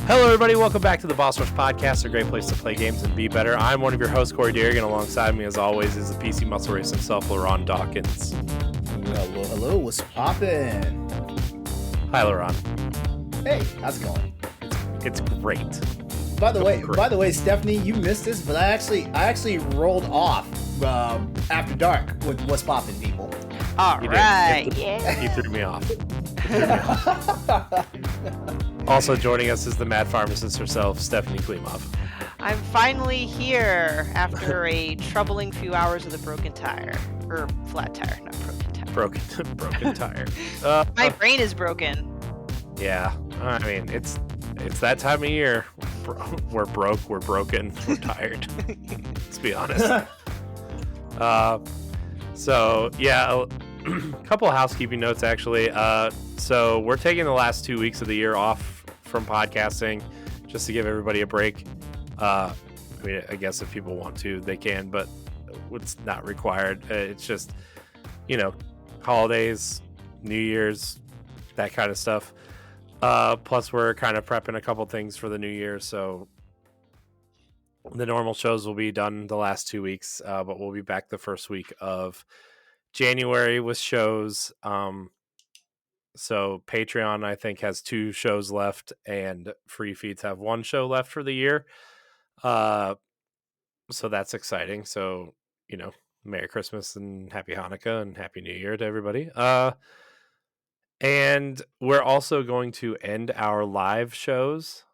Hello, everybody. Welcome back to the Boss Rush Podcast, a great place to play games and be better. I'm one of your hosts, Corey Deering, and alongside me, as always, is the PC muscle race himself, LeRon Dawkins. Hello, what's poppin'? Hi, LeRon. Hey, how's it going? It's great. By the way, Stephanie, you missed this, but I actually rolled off after dark with what's poppin', people. All right, yeah. He threw me off. Also joining us is the mad pharmacist herself, Stephanie Klimov. I'm finally here after a troubling few hours with a broken tire. Or flat tire, not broken tire. Broken tire. My brain is broken. Yeah, I mean, it's that time of year. We're broke, we're broken, we're tired. Let's be honest. So, yeah, a couple of housekeeping notes, actually. So we're taking the last 2 weeks of the year off from podcasting just to give everybody a break. I mean, I guess if people want to, they can, but it's not required. It's just, holidays, New Year's, that kind of stuff. Plus, we're kind of prepping a couple things for the new year, so the normal shows will be done the last 2 weeks, but we'll be back the first week of January with shows. So Patreon, I think, has 2 shows left, and free feeds have 1 show left for the year. So that's exciting. So, Merry Christmas and Happy Hanukkah and Happy New Year to everybody. And we're also going to end our live shows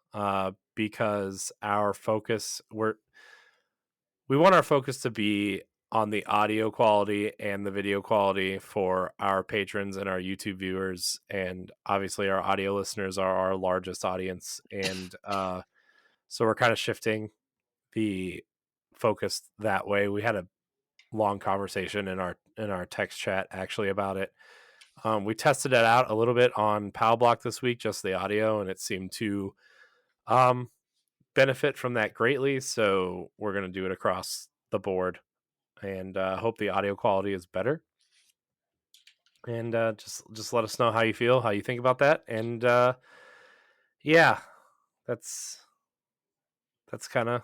because our focus, we want our focus to be on the audio quality and the video quality for our patrons and our YouTube viewers. And obviously our audio listeners are our largest audience. And so we're kind of shifting the focus that way. We had a long conversation in our text chat actually about it. We tested it out a little bit on PowBlock this week, just the audio, and it seemed to benefit from that greatly. So we're going to do it across the board. And hope the audio quality is better. And just let us know how you feel, how you think about that. And yeah, that's kind of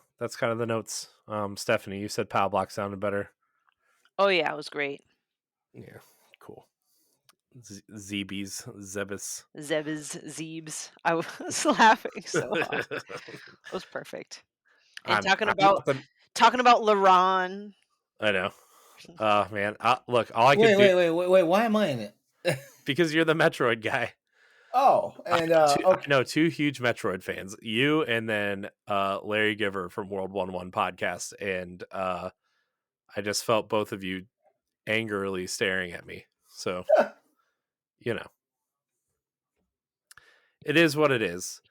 the notes. Stephanie, you said PowBlock sounded better. Oh yeah, it was great. Yeah, cool. Zebis. Zeebs. I was laughing so hard. It was perfect. And talking about LeRon. I know. Man. Look, all I can do. Wait. Why am I in it? Because you're the Metroid guy. Oh, and I know 2 huge Metroid fans. You and then Larry Giver from World 1-1 podcast, and I just felt both of you angrily staring at me. So, it is what it is.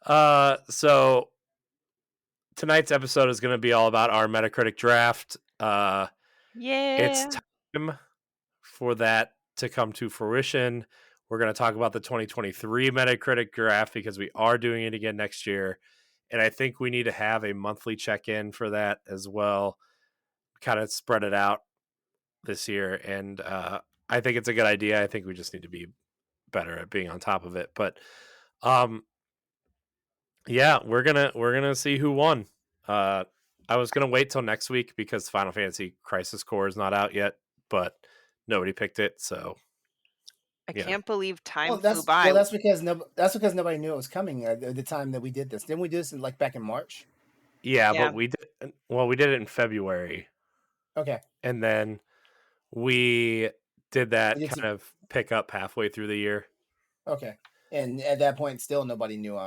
So tonight's episode is going to be all about our Metacritic Draft. Yeah. It's time for that to come to fruition. We're going to talk about the 2023 Metacritic Draft because we are doing it again next year. And I think we need to have a monthly check-in for that as well. Kind of spread it out this year. And I think it's a good idea. I think we just need to be better at being on top of it. But yeah, we're gonna see who won. I was gonna wait till next week because Final Fantasy Crisis Core is not out yet, but nobody picked it, so I can't believe time flew by. Well, that's because nobody knew it was coming at the time that we did this. Didn't we do this back in March? Yeah, but we did it in February. Okay. And then we did that kind of pick up halfway through the year. Okay. And at that point still nobody knew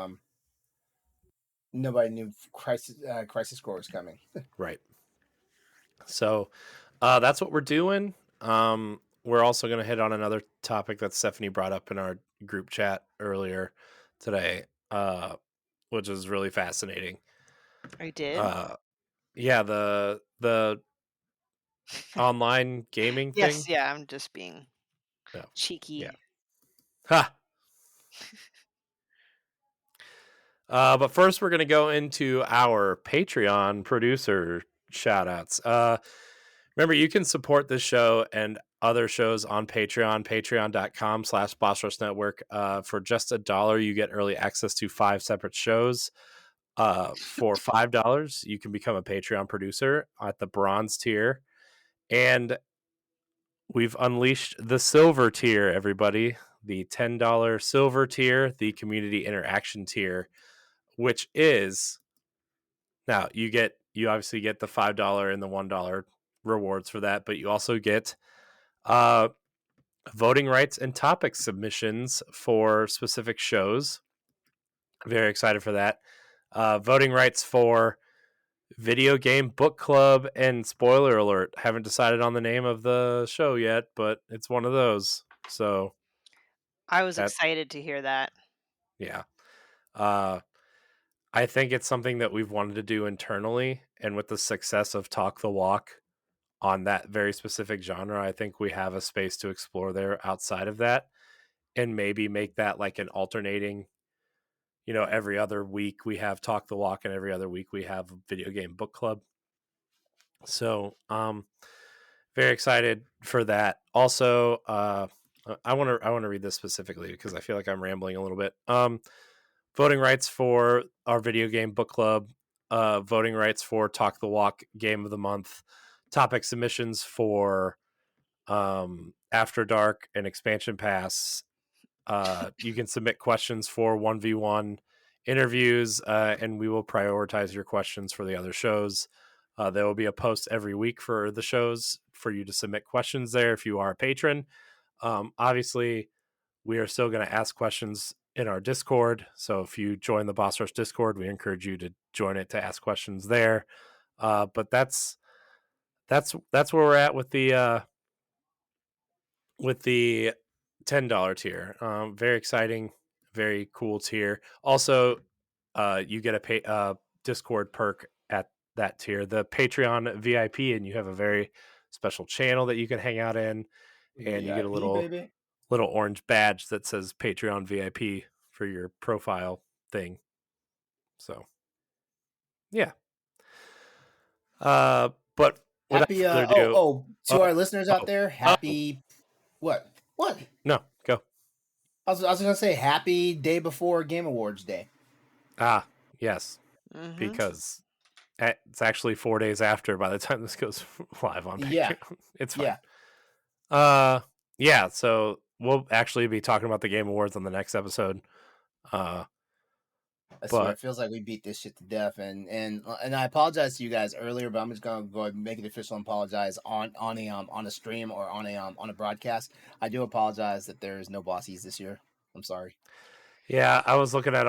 Crisis Core was coming. Right. So that's what we're doing. We're also going to hit on another topic that Stephanie brought up in our group chat earlier today, which is really fascinating. I did. Yeah, the online gaming thing. Yes, yeah, I'm just being cheeky. Yeah. Ha. But first, we're going to go into our Patreon producer shout-outs. Remember, you can support this show and other shows on Patreon, patreon.com/Boss Network. For just $1, you get early access to 5 separate shows. For $5, you can become a Patreon producer at the bronze tier. And we've unleashed the silver tier, everybody. The $10 silver tier, the community interaction tier, which is now you obviously get the $5 and the $1 rewards for that, but you also get voting rights and topic submissions for specific shows. Very excited for that. Voting rights for video game book club, and spoiler alert, haven't decided on the name of the show yet, but it's one of those. So I was that, excited to hear that. yeah. I think it's something that we've wanted to do internally, and with the success of Talk the Walk on that very specific genre, I think we have a space to explore there outside of that, and maybe make that like an alternating, every other week we have Talk the Walk, and every other week we have video game book club. So, very excited for that. Also, I want to read this specifically because I feel like I'm rambling a little bit. Voting rights for our video game book club, voting rights for Talk the Walk game of the month, topic submissions for After Dark and Expansion Pass. You can submit questions for 1v1 interviews, and we will prioritize your questions for the other shows. There will be a post every week for the shows for you to submit questions there if you are a patron. Obviously, we are still going to ask questions in our Discord. So if you join the Boss Rush Discord, we encourage you to join it to ask questions there. But that's where we're at with the $10 tier. Very exciting, very cool tier. Also, you get a Discord perk at that tier, the Patreon VIP, and you have a very special channel that you can hang out in, and you get a VIP, baby. little orange badge that says Patreon VIP for your profile thing. So, yeah. But happy. Without further ado, to our listeners out there, happy. What? What? No, go. I was gonna say happy day before Game Awards Day. Yes, Mm-hmm. because it's actually 4 days after by the time this goes live on Patreon. Yeah. It's fine. Yeah. So we'll actually be talking about the Game Awards on the next episode. I swear, it feels like we beat this shit to death, and I apologize to you guys earlier, but I'm just gonna go ahead and make it official and apologize on a stream or on a broadcast. I do apologize that there's no bossies this year. I'm sorry. Yeah, I was looking at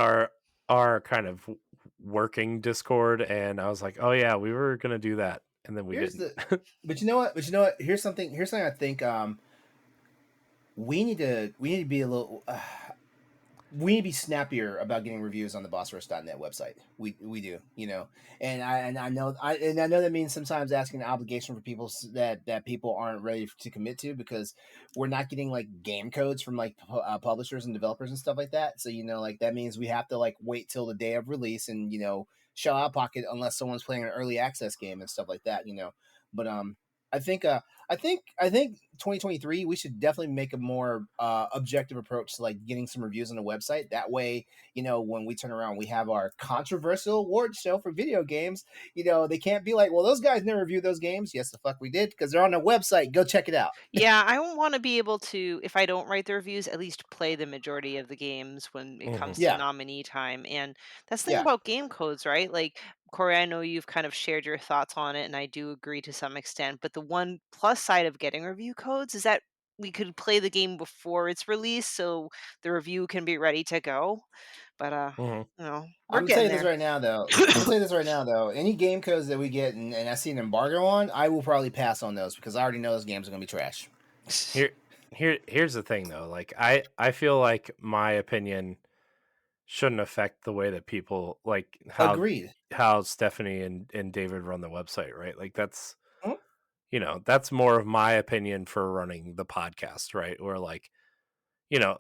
our kind of working Discord, and I was like, oh yeah, we were gonna do that, and then we didn't. But you know what? Here's something I think we need to be a little. We need to be snappier about getting reviews on the bossrush.net website. We do, and I know that means sometimes asking an obligation for people that people aren't ready to commit to, because we're not getting like game codes from like publishers and developers and stuff like that. So like that means we have to like wait till the day of release and shell out of pocket unless someone's playing an early access game and stuff like that. But I think 2023 we should definitely make a more objective approach to like getting some reviews on the website. That way, when we turn around, we have our controversial award show for video games. They can't be like, well, those guys never reviewed those games. Yes, the fuck we did, because they're on the website. Go check it out. Yeah, I want to be able to, if I don't write the reviews, at least play the majority of the games when it comes to nominee time. And that's the thing about game codes, right? Like, Corey, I know you've kind of shared your thoughts on it, and I do agree to some extent. But the one plus side of getting review codes is that we could play the game before it's released, so the review can be ready to go. But we're I'm getting this right now, though. I'm saying this right now, though. Any game codes that we get and I see an embargo on, I will probably pass on those, because I already know those games are gonna be trash. Here's the thing, though. Like I feel like my opinion shouldn't affect the way that people like how Stephanie and David run the website, right? Like that's that's more of my opinion for running the podcast, right? Or like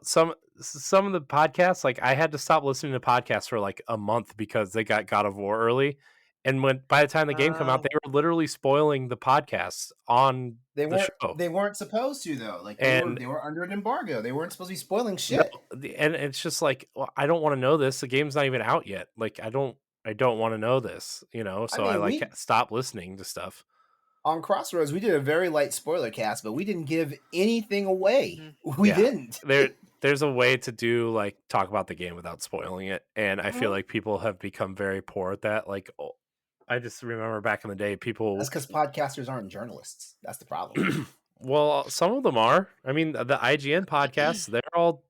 some of the podcasts, like I had to stop listening to podcasts for like a month because they got God of War early, And by the time the game come out, they were literally spoiling the podcasts on the show. They weren't supposed to though. Like they were under an embargo. They weren't supposed to be spoiling shit. No, and it's just like, well, I don't want to know this. The game's not even out yet. Like I don't want to know this, So I like stop listening to stuff. On Crossroads, we did a very light spoiler cast, but we didn't give anything away. We didn't. There's a way to do like talk about the game without spoiling it, and I feel like people have become very poor at that. Like, I just remember back in the day, people. That's because podcasters aren't journalists. That's the problem. Well, some of them are. I mean, the IGN podcasts, they're all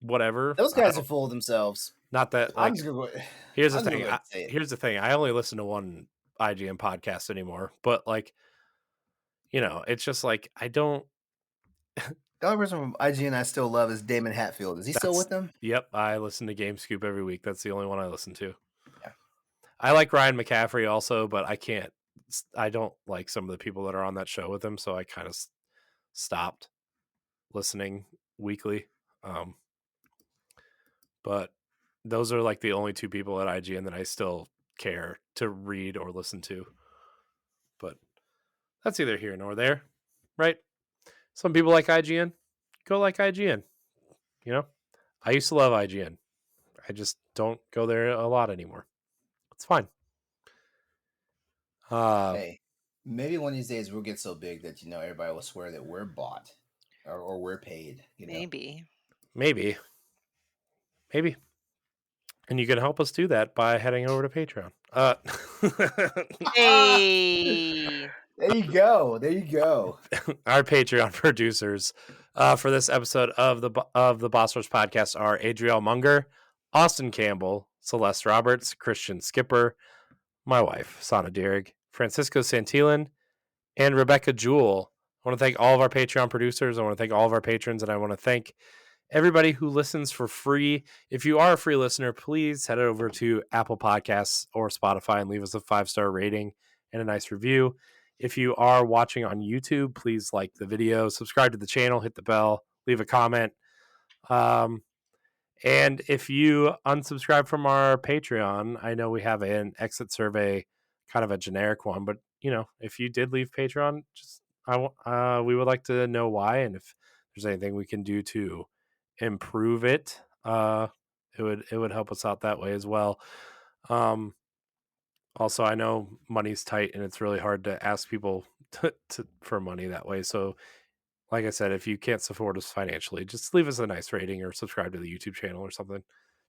whatever. Those guys are full of themselves. Not that like. Here's the thing. Here's the thing. I only listen to one IGN podcast anymore, but like, it's just like I don't. The only person from IGN I still love is Damon Hatfield. Is he still with them? Yep, I listen to Game Scoop every week. That's the only one I listen to. Yeah, I like Ryan McCaffrey also, but I don't like some of the people that are on that show with him, so I kind of stopped listening weekly. But those are like the only two people at IGN that I still care to read or listen to. But that's either here nor there, right? Some people like IGN. Go like IGN. I used to love IGN. I just don't go there a lot anymore. It's fine. Hey, maybe one of these days we'll get so big that everybody will swear that we're bought or we're paid. Maybe. And you can help us do that by heading over to Patreon. Hey. There you go. Our Patreon producers for this episode of the Boss Rush podcast are Adriel Munger, Austin Campbell, Celeste Roberts, Christian Skipper, my wife, Sana Dierig, Francisco Santillan, and Rebecca Jewell. I want to thank all of our Patreon producers. I want to thank all of our patrons, and I want to thank everybody who listens for free. If you are a free listener, please head over to Apple Podcasts or Spotify and leave us a 5-star rating and a nice review. If you are watching on YouTube, please like the video, subscribe to the channel, hit the bell, leave a comment. And if you unsubscribe from our Patreon, I know we have an exit survey, kind of a generic one, but if you did leave Patreon, we would like to know why, and if there's anything we can do to improve it, it would help us out that way as well. Also, I know money's tight and it's really hard to ask people for money that way. So, like I said, if you can't support us financially, just leave us a nice rating or subscribe to the YouTube channel or something.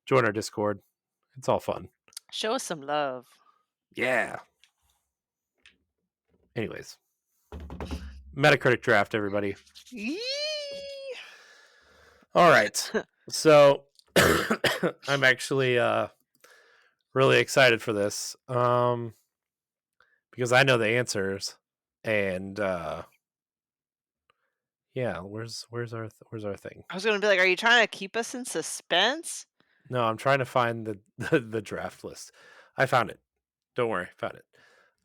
Join our Discord. It's all fun. Show us some love. Yeah. Anyways, Metacritic Draft, everybody. All right. So I'm actually really excited for this because I know the answers, and where's our thing? I was gonna be like, are you trying to keep us in suspense? No, I'm trying to find the draft list. I found it. Don't worry, found it.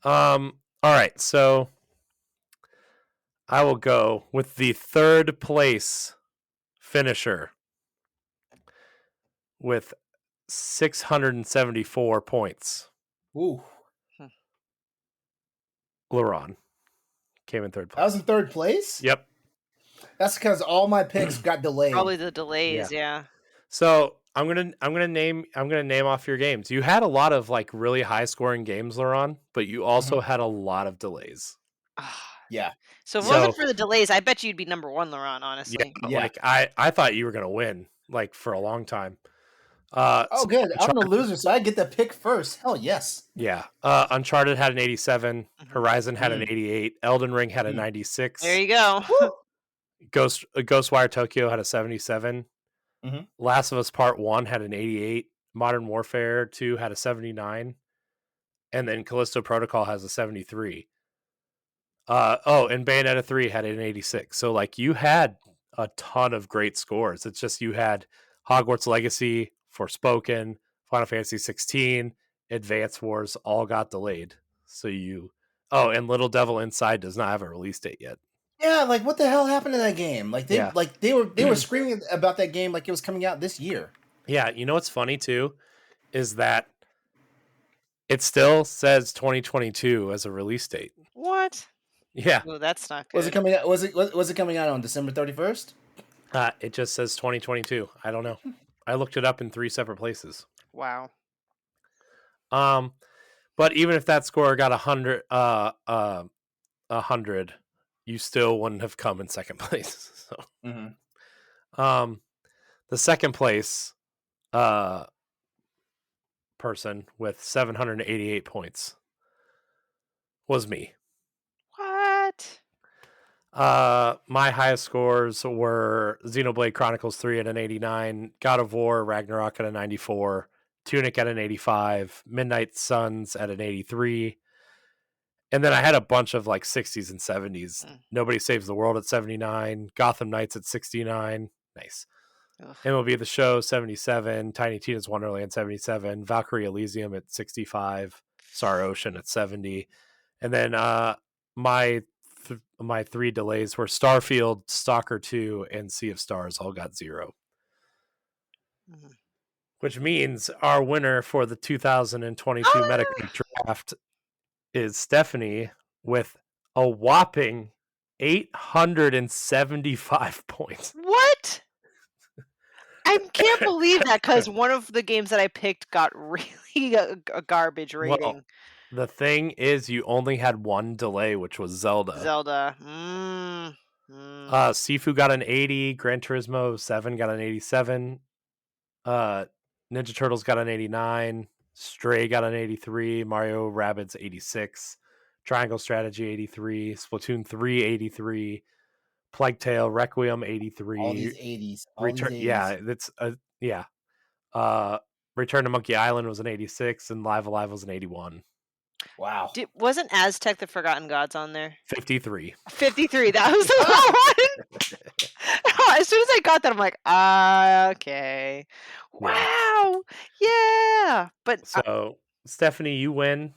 All right, so I will go with the third place finisher with 674 points. Ooh. LeRon came in third place. I was in third place? Yep. That's because all my picks got delayed. Probably the delays, yeah. So I'm gonna name off your games. You had a lot of like really high scoring games, LeRon, but you also had a lot of delays. Yeah. So if it wasn't for the delays, I bet you'd be number one, LeRon, honestly. Yeah. Like I thought you were gonna win like for a long time. Good. I'm the loser, so I get the pick first. Hell yes. Yeah. Uncharted had an 87. Horizon had an 88. Elden Ring had a 96. There you go. Ghostwire Tokyo had a 77. Last of Us Part 1 had an 88. Modern Warfare 2 had a 79. And then Callisto Protocol has a 73. And Bayonetta 3 had an 86. So like you had a ton of great scores. It's just you had Hogwarts Legacy, Forspoken, Final Fantasy 16, Advance Wars all got delayed. So and Little Devil Inside does not have a release date yet. Yeah, like what the hell happened to that game? Like they were screaming about that game like it was coming out this year. Yeah, you know what's funny too is that It still says 2022 as a release date. What? Yeah. Oh, that's not good. Was it coming out? Was it coming out on December 31st? It just says 2022. I don't know. I looked it up in 3 separate places. Wow. But even if that score got 100, you still wouldn't have come in second place. So, the second place person with 788 points was me. What? My highest scores were Xenoblade Chronicles 3 at an 89, God of War Ragnarok at a 94, Tunic at an 85, Midnight Suns at an 83. And then I had a bunch of like 60s and 70s. Nobody Saves the World at 79, Gotham Knights at 69. Nice. Ugh. MLB The Show 77, Tiny Tina's Wonderland 77, Valkyrie Elysium at 65, Star Ocean at 70. And then my 3 delays were Starfield, Stalker 2, and Sea of Stars all got 0. Which means our winner for the 2022 Metacritic Draft is Stephanie with a whopping 875 points. What? I can't believe that, because one of the games that I picked got really a garbage rating. Well, the thing is, you only had one delay, which was Zelda. Sifu got an 80, Gran Turismo 7 got an 87, Ninja Turtles got an 89, Stray got an 83, Mario Rabbids 86, Triangle Strategy 83, Splatoon 3 83, Plague Tale Requiem 83. All these 80s. Yeah, that's Return to Monkey Island was an 86, and Live Alive was an 81. Wow. Wasn't Aztec the Forgotten Gods on there? 53. 53. That was the one. As soon as I got that, I'm like, okay. Wow. Yeah. But so, Stephanie, you win.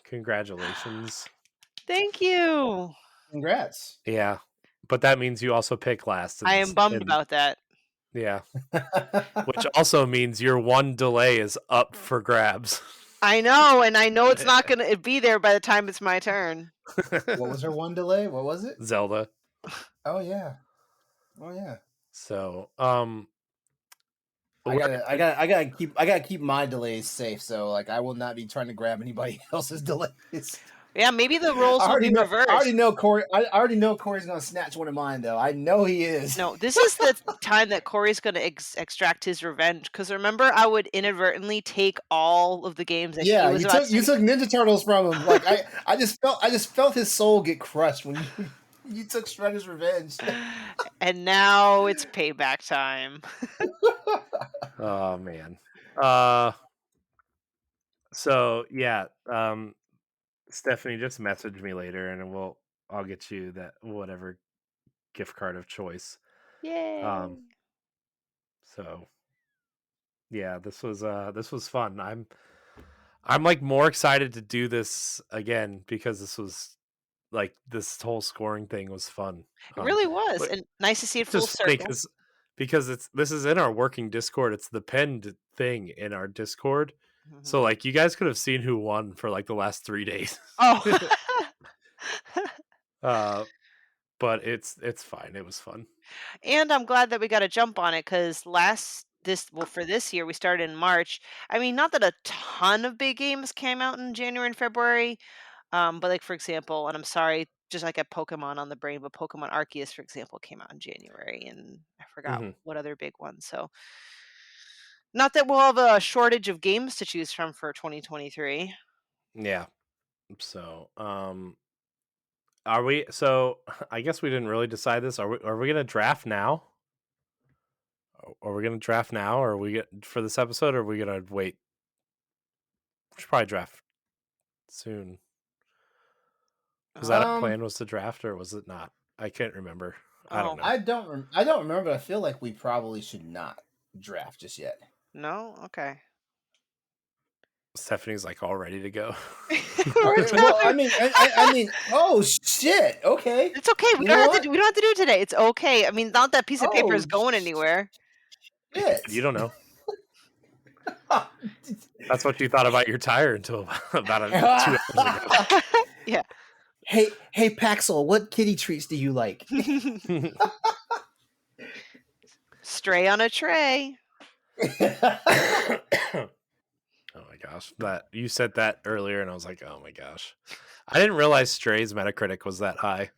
Congratulations. Thank you. Congrats. Yeah. But that means you also pick last. I am bummed about that. Yeah. Which also means your one delay is up for grabs. I know, and I know it's not going to be there by the time it's my turn. What was her one delay? What was it? Zelda. Oh yeah. So, I gotta keep my delays safe. So like, I will not be trying to grab anybody else's delays. Yeah, maybe the roles will be reversed. I already know Corey's gonna snatch one of mine, though. I know he is. No, this is the time that Corey's gonna extract his revenge. Because remember, I would inadvertently take all of the games that he was you took Ninja Turtles from him. Like I just felt his soul get crushed when you took Shredder's revenge. And now it's payback time. Oh man. So yeah. Stephanie, just message me later, and I'll get you that whatever gift card of choice. Yay! So yeah, this was fun. I'm like more excited to do this again because this was like this whole scoring thing was fun. It really was, and nice to see it full circle. Because this is in our working Discord. It's the pinned thing in our Discord. So like you guys could have seen who won for like the last 3 days. Oh. But it's fine. It was fun. And I'm glad that we got a jump on it, because for this year we started in March. I mean, not that a ton of big games came out in January and February, but like for example, and I'm sorry, just like a Pokemon on the brain, but Pokemon Arceus, for example, came out in January, and I forgot what other big ones. So not that we'll have a shortage of games to choose from for 2023. Yeah. So, are we? So, I guess we didn't really decide this. Are we going to draft now? Are we going to draft now, or are we for this episode, or are we going to wait? We should probably draft soon. Was that our plan? Was to draft, or was it not? I can't remember. I don't know. I don't remember. But I feel like we probably should not draft just yet. No? Okay. Stephanie's like all ready to go. Well, I mean, oh shit. Okay. It's okay. We don't have to do it today. It's okay. I mean, not that piece of paper is going anywhere. Shit. You don't know. That's what you thought about your tire until about 2 hours ago. Yeah. Hey, Paxel, what kitty treats do you like? Stray on a tray. Oh my gosh. That you said that earlier and I was like, oh my gosh. I didn't realize Stray's Metacritic was that high.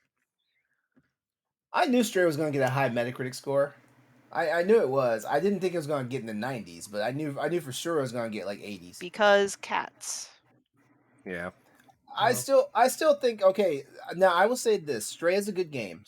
I knew Stray was going to get a high Metacritic score. I knew it was. I didn't think it was going to get in the 90s, but I knew for sure it was going to get like 80s. Because cats. Yeah. I still think, okay, now I will say this. Stray is a good game.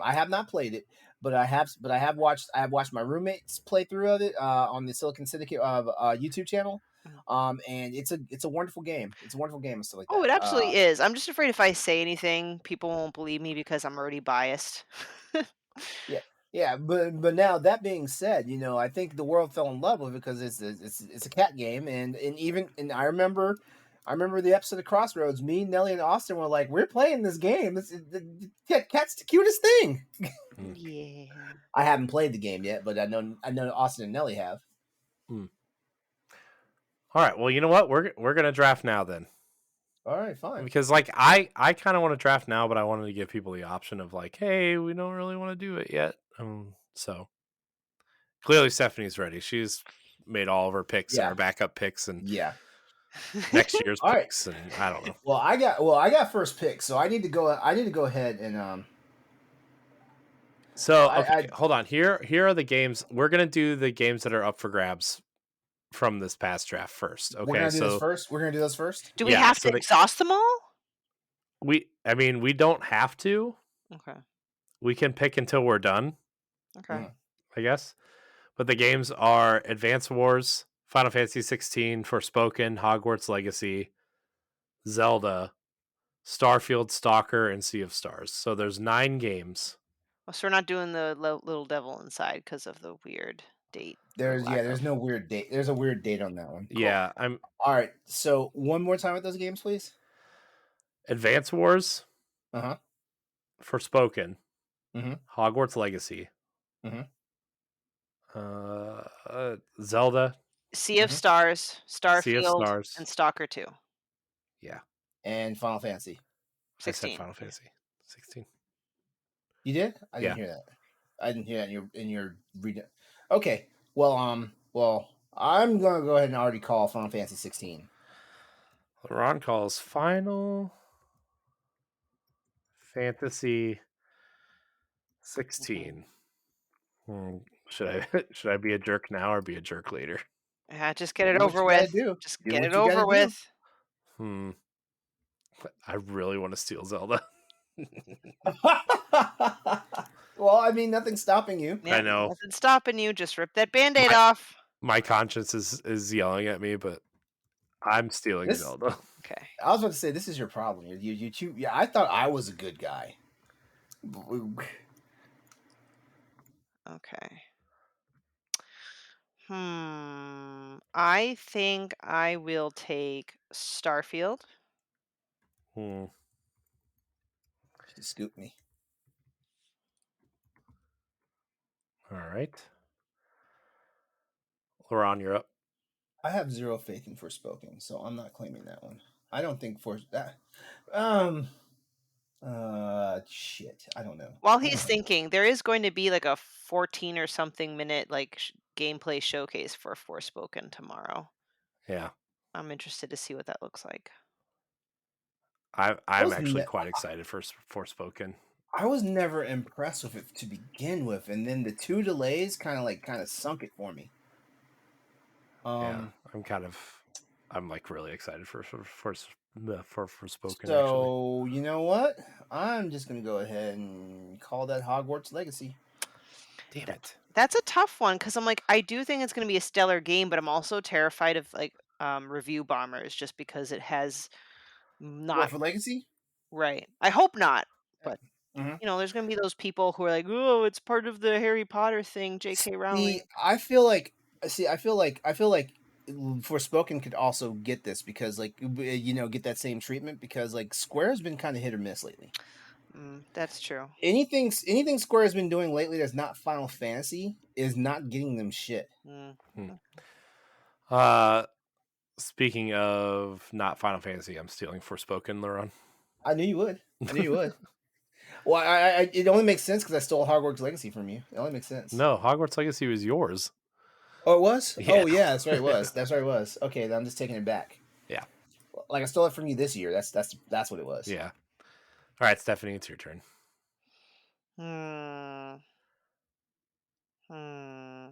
I have not played it, but I have watched my roommates playthrough of it on the Silicon Syndicate YouTube channel. And it's a wonderful game. It's a wonderful game and stuff like Oh, that. it absolutely is. I'm just afraid if I say anything, people won't believe me because I'm already biased. Yeah, but now that being said, I think the world fell in love with it because it's a cat game, and I remember the episode of Crossroads. Me, Nelly, and Austin were like, "We're playing this game. The cat's the cutest thing." Yeah. I haven't played the game yet, but I know Austin and Nelly have. All right. Well, you know what? We're gonna draft now then. All right, fine. Because like I kind of want to draft now, but I wanted to give people the option of like, hey, we don't really want to do it yet. So clearly Stephanie's ready. She's made all of her picks and her backup picks and next year's picks, and I don't know. Well, I got first pick, so I need to go ahead and So okay, hold on. Here are the games. We're gonna do the games that are up for grabs from this past draft first. Okay, we're gonna do this first. We're gonna do those first. Do we have to exhaust them all? We don't have to. Okay. We can pick until we're done. Okay. I guess. But the games are Advance Wars, Final Fantasy 16, Forspoken, Hogwarts Legacy, Zelda, Starfield, Stalker, and Sea of Stars. So there's 9 games. Well, so we're not doing the little devil inside because of the weird date. There's no weird date. There's a weird date on that one. Cool. Yeah, I'm. All right. So one more time with those games, please. Advance Wars. Forspoken. Hogwarts Legacy. Zelda. Sea of Stars, Starfield, and Stalker 2. Yeah. And Final Fantasy 16. I said Final Fantasy 16. You did? I didn't hear that. I didn't hear that in your read. Okay. Well, I'm gonna go ahead and already call Final Fantasy 16. LeRon calls Final Fantasy 16. Should I be a jerk now or be a jerk later? Just get it over with. Just get it over with. I really want to steal Zelda. Well, I mean, nothing's stopping you. Yeah, I know. Nothing's stopping you. Just rip that Band-Aid off. My conscience is yelling at me, but I'm stealing Zelda. Okay. I was about to say, this is your problem. Yeah, I thought I was a good guy. Okay. I think I will take Starfield. She scooped me. All right. LeRon, you're up. I have zero faith in Forspoken, so I'm not claiming that one. I don't think shit. I don't know. While he's thinking, there is going to be like a 14 or something minute like gameplay showcase for Forspoken tomorrow. Yeah. I'm interested to see what that looks like. I'm actually quite excited for Forspoken. I was never impressed with it to begin with, and then the 2 delays kind of sunk it for me. Yeah, I'm like really excited for Forspoken. So you know what? I'm just gonna go ahead and call that Hogwarts Legacy. Damn it. That's a tough one because I'm like, I do think it's going to be a stellar game, but I'm also terrified of like review bombers just because it has not for Legacy. Right. I hope not, but there's going to be those people who are like, "Oh, it's part of the Harry Potter thing." J.K. Rowling. I feel like Forspoken could also get this because get that same treatment because like Square has been kind of hit or miss lately. That's true. Anything Square has been doing lately that's not Final Fantasy is not getting them shit. Speaking of not Final Fantasy, I'm stealing Forspoken, LeRon. I knew you would. I knew you would. Well, it only makes sense because I stole Hogwarts Legacy from you. It only makes sense. No, Hogwarts Legacy was yours. Oh, it was? Yeah. Oh, yeah, that's right. It was. That's right. It was. Okay, then I'm just taking it back. Yeah. Like I stole it from you this year. That's what it was. Yeah. All right, Stephanie, it's your turn. Hmm. Hmm.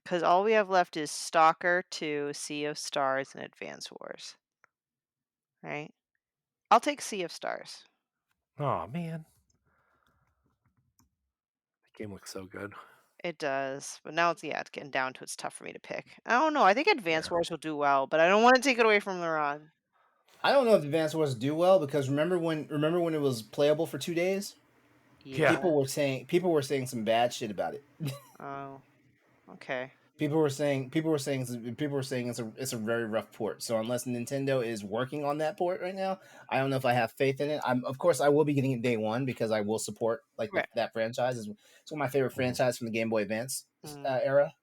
Because all we have left is Stalker 2, Sea of Stars, and Advance Wars. Right? I'll take Sea of Stars. Oh man, that game looks so good. It does, but now it's getting down to it's tough for me to pick. I don't know. I think Advance Wars will do well, but I don't want to take it away from LeRon. I don't know if Advance Wars do well because remember when it was playable for 2 days? Yeah. Yeah. People were saying some bad shit about it. Oh. Okay. People were saying it's a very rough port. So unless Nintendo is working on that port right now, I don't know if I have faith in it. Of course I will be getting it day one because I will support like Right. that franchise. It's one of my favorite franchise from the Game Boy Advance era.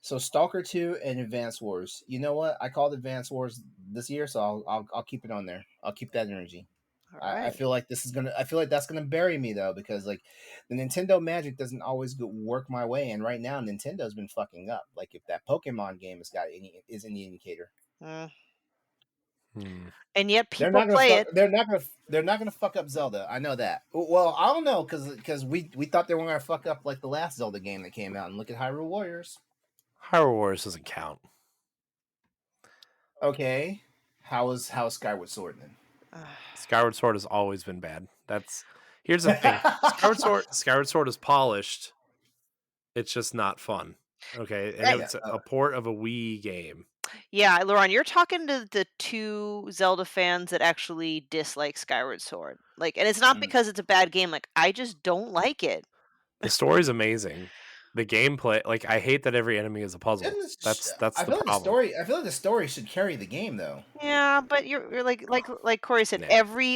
So Stalker 2 and Advance Wars. You know what? I called Advance Wars this year, so I'll keep it on there. I'll keep that energy. All right. I feel like I feel like that's gonna bury me though because like the Nintendo magic doesn't always work my way, and right now Nintendo's been fucking up. Like if that Pokemon game is any indicator, Mm. Hmm. And yet people play it. They're not gonna fuck up Zelda. I know that. Well, I don't know because we thought they were gonna fuck up like the last Zelda game that came out, and look at Hyrule Warriors. Hyrule Wars doesn't count. Okay, how is Skyward Sword then? Skyward Sword has always been bad. Here's the thing. Skyward Sword is polished. It's just not fun. Okay, and it's a port of a Wii game. Yeah, LeRon, you're talking to the two Zelda fans that actually dislike Skyward Sword. Like, and it's not because it's a bad game. Like, I just don't like it. The story's amazing. The gameplay, like, I hate that every enemy is a puzzle. That's the problem. I feel like the story should carry the game though. Yeah, but you're like Corey said,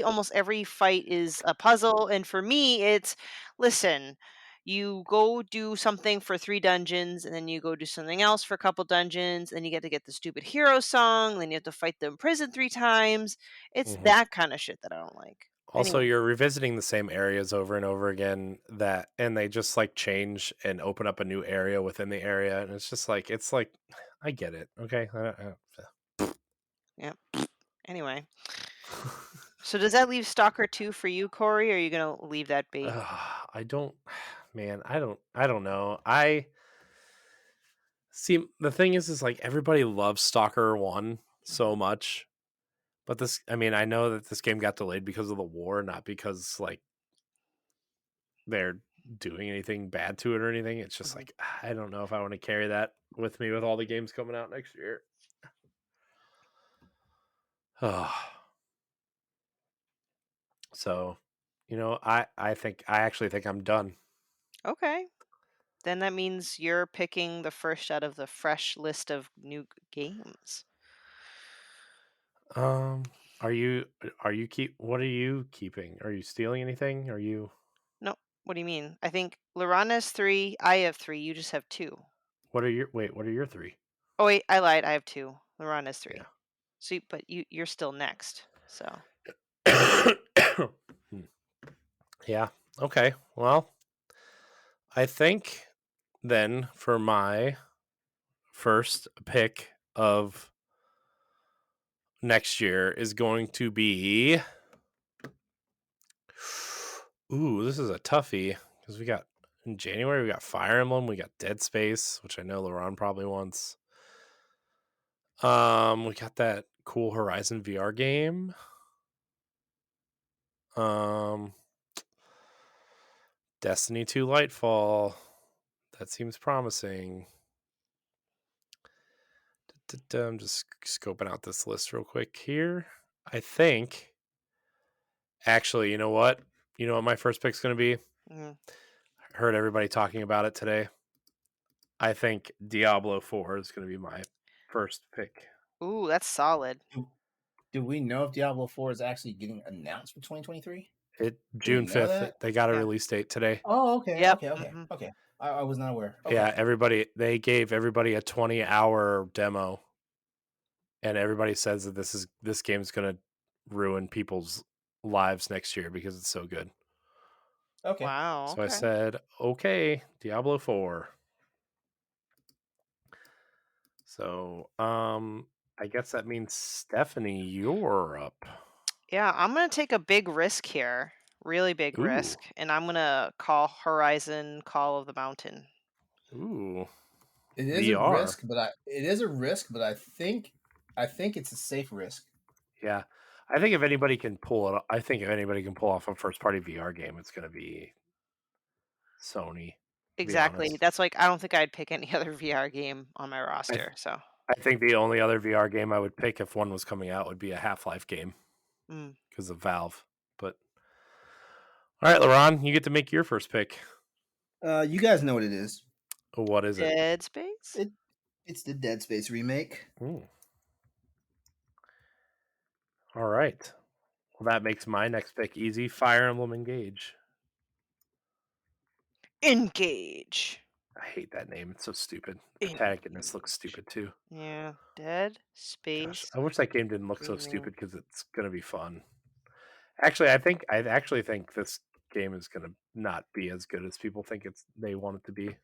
almost every fight is a puzzle, and for me, it's listen. You go do something for 3 dungeons, and then you go do something else for a couple dungeons, and you get the stupid hero song, then you have to fight the in prison 3 times. It's that kind of shit that I don't like. Also, Anyway. you're revisiting the same areas over and over again and they just like change and open up a new area within the area. And it's like, I get it. Okay. Yeah. Anyway. So does that leave Stalker 2 for you, Corey? Or are you going to leave that be? I don't know. I see. The thing is like everybody loves Stalker 1 so much. But I know that this game got delayed because of the war, not because like they're doing anything bad to it or anything. It's just like I don't know if I want to carry that with me with all the games coming out next year. So, I actually think I'm done. Okay. Then that means you're picking the first out of the fresh list of new games. What are you keeping? Are you stealing anything? Are you No, what do you mean? I think LeRon has 3, I have 3, you just have 2. What are your 3? Oh wait, I lied, I have 2. LeRon has 3. Yeah. So but you're still next. So Yeah. Okay. Well, I think then for my first pick of next year is going to be this is a toughie because in January we got Fire Emblem, we got Dead Space, which I know LeRon probably wants. We got that cool Horizon VR game. Destiny 2 Lightfall. That seems promising. I'm just scoping out this list real quick here. I think actually, you know what my first pick's going to be? Heard everybody talking about it today. I think Diablo 4 is going to be my first pick. Ooh, that's solid. Do we know if Diablo 4 is actually getting announced for 2023? Didn't June know 5th. that. They got a Yeah. release date today. Oh, okay, Yep. okay, okay, okay. I was not aware. Yeah, Okay. they gave everybody a 20-hour demo, and everybody says that this game's gonna ruin people's lives next year because it's so good. Okay. Wow. So I Okay. said, okay, Diablo 4. So I guess that means Stephanie, you're up. Yeah, I'm gonna take a big risk here, really big Ooh. risk, and I'm gonna call Horizon Call of the Mountain. Ooh. It is a VR. risk, but I think it's a safe risk. Yeah. I think if anybody can pull it, I think if anybody can pull off a first party VR game, it's going to be Sony, to be Exactly. honest. That's like I don't think I'd pick any other VR game on my I th- roster. So, I think the only other VR game I would pick if one was coming out would be a Half-Life game mm. because of Valve. But all right, LeRon, you get to make your first pick. You guys know what it is. What is it? Dead Space. It it's the Dead Space remake. Ooh. All right. Well, that makes my next pick easy. Fire Emblem Engage. Engage. I hate that name. It's so stupid. The protagonist looks Engage. stupid too. Yeah. Dead Gosh, Space I wish that game didn't look so remake. stupid because it's gonna be fun. I actually think this game is gonna not be as good as people think they want it to be,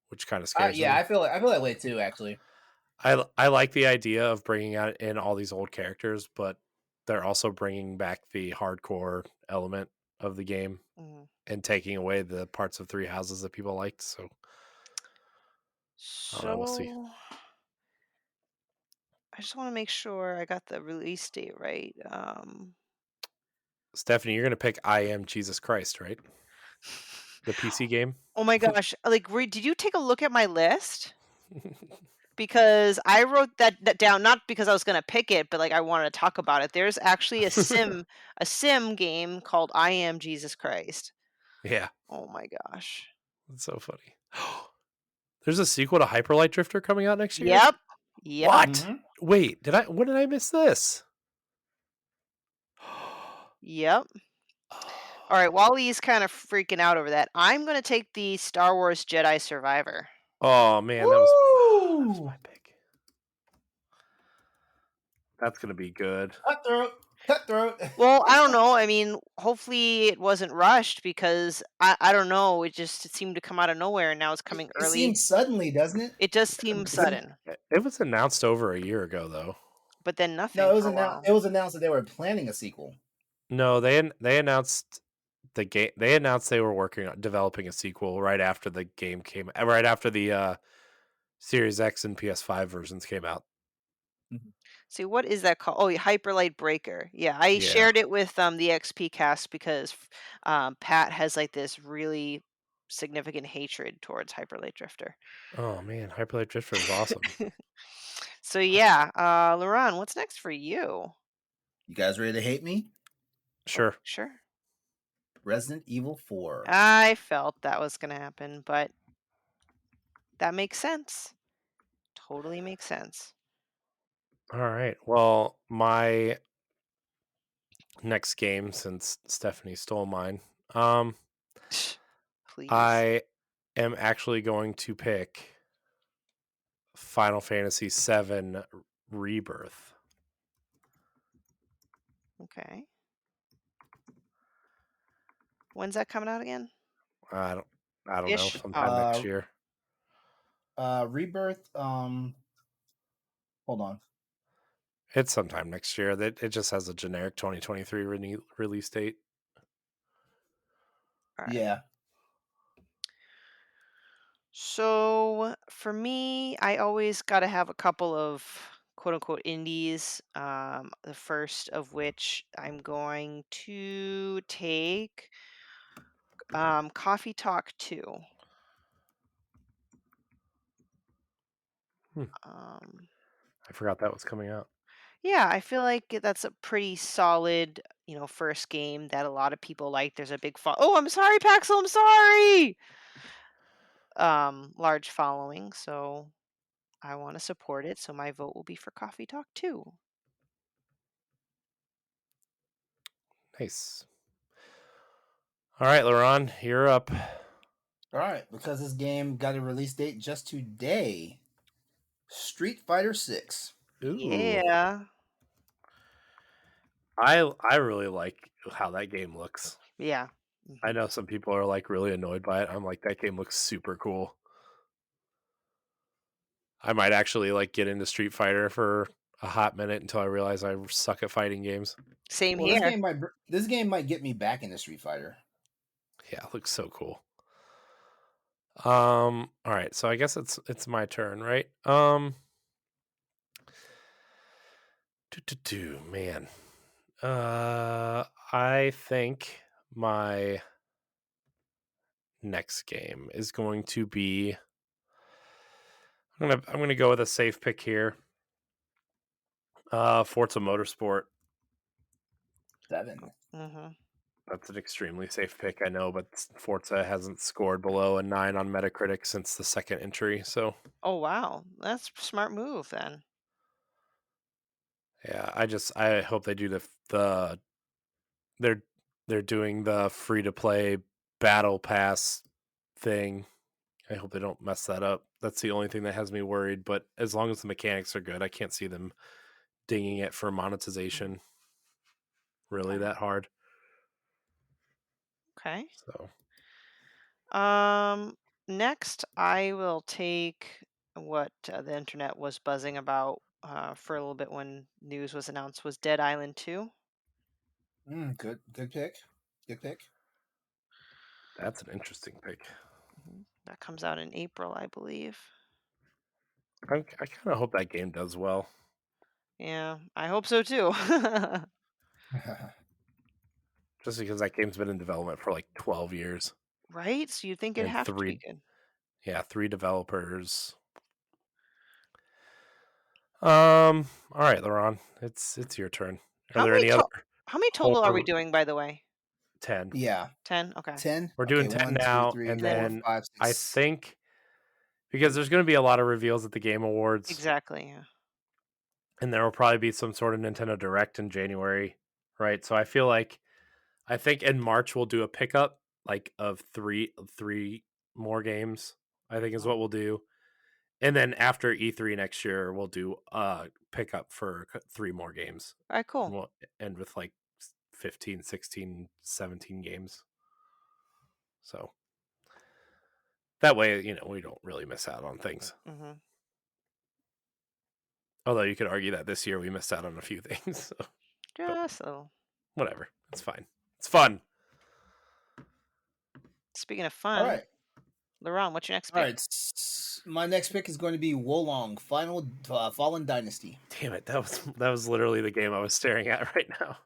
which kind of scares Yeah, me. I feel that way too. Actually, I like the idea of bringing out in all these old characters, but they're also bringing back the hardcore element of the game Mm. and taking away the parts of Three Houses that people liked. So I don't know. We'll see. So I just want to make sure I got the release date right. Stephanie, you're gonna pick I Am Jesus Christ, right? The PC game. Oh my gosh! Like, did you take a look at my list? Because I wrote that down not because I was gonna pick it, but like I wanted to talk about it. There's actually a sim game called I Am Jesus Christ. Yeah, Oh my gosh. that's so funny. There's a sequel to Hyper Light Drifter coming out next year. Yep. Yep. What? Wait, when did I miss this? Yep. All right, while he's kind of freaking out over that, I'm gonna take the Star Wars Jedi Survivor. Oh man, that was woo! my pick. That's gonna be good. Cutthroat, cutthroat. Well, I don't know. I mean, hopefully it wasn't rushed because I don't know. It seemed to come out of nowhere and now it's coming It seems early. suddenly, doesn't it? It does seem sudden, It was announced over a year ago, though. but then No, nothing for a while. It was announced that they were planning a sequel. No, they announced the game. They announced they were working on developing a sequel right after the game came. Right after the Series X and PS5 versions came out. Mhm. See, what is that called? Oh, yeah, Hyperlight Breaker. Yeah, I Yeah. shared it with the XP cast because Pat has like this really significant hatred towards Hyperlight Drifter. Oh man, Hyper Light Drifter is awesome. So yeah, LeRon, what's next for you? You guys ready to hate me? Oh, Sure. sure. Resident Evil 4. I felt that was gonna happen, but that makes sense. Totally makes sense. All right. Well, my next game, since Stephanie stole mine, Please. I am actually going to pick Final Fantasy VII Rebirth. Okay. When's that coming out again? I don't I don't know, Ish. sometime Oh, next Uh, year. Rebirth. Hold on. It's sometime next year. That it just has a generic 2023 release date. all right. Yeah. So for me, I always got to have a couple of quote unquote indies. The first of which I'm going to take Coffee Talk 2. Hmm, Um, I forgot that was coming out. yeah, I feel like that's a pretty solid, first game that a lot of people like. There's a big oh, I'm sorry, Paxel, I'm sorry. Large following, so I want to support it. So my vote will be for Coffee Talk 2. Nice. All right, LeRon, you're up. All right, because this game got a release date just today. Street Fighter 6. Ooh. Yeah. I really like how that game looks. Yeah. I Mhm. know some people are like really annoyed by it. I'm like, that game looks super cool. I might actually like get into Street Fighter for a hot minute until I realize I suck at fighting games. Same Well, here. this game might get me back into Street Fighter. Yeah, it looks so cool. All right, so I guess it's my turn, right? Man. I think my next game is going to be I'm gonna go with a safe pick here. Forza Motorsport. 7. Mhm. That's an extremely safe pick, I know, but Forza hasn't scored below a 9 on Metacritic since the second entry. So Oh, wow. That's a smart move then. yeah, I hope they do the they're they're doing the free to play battle pass thing. I hope they don't mess that up. That's the only thing that has me worried. But as long as the mechanics are good, I can't see them dinging it for monetization really Okay. that hard. Okay. So Um, Next, I will take what the internet was buzzing about for a little bit when news was announced was Dead Island 2. Good pick. Good pick. that's an interesting pick. That comes out in April, I believe. I kind of hope that game does well, Yeah, I hope so too. just because that game's been in development for like 12 years Right? So you'd think it'd and have to be good. three developers. All right, Laron, it's your turn. Are How there many any other to- how many total are we horror? doing, by the way? 10. 10? Okay. 10. We're Okay, doing 10 one, two, now, three, and Then four, then five, I six. think because there's going to be a lot of reveals at the Game Awards, exactly. Yeah. and there will probably be some sort of Nintendo Direct in January, right? So I think in March we'll do a pickup like of three more games. I think is Mhm. what we'll do, and then after E3 next year we'll do a pickup for 3 more games. All right, And cool. we'll end with like 15, 16, 17 games. So that way, we don't really miss out on things. Hmm. Although you could argue that this year we missed out on a few things. So, but Just a little. whatever. It's fine. It's fun. Speaking of All fun, right. LeRon, what's your next All pick? right. My next pick is going to be Wolong Final Fallen Dynasty. Damn it. That was literally the game I was staring at right now.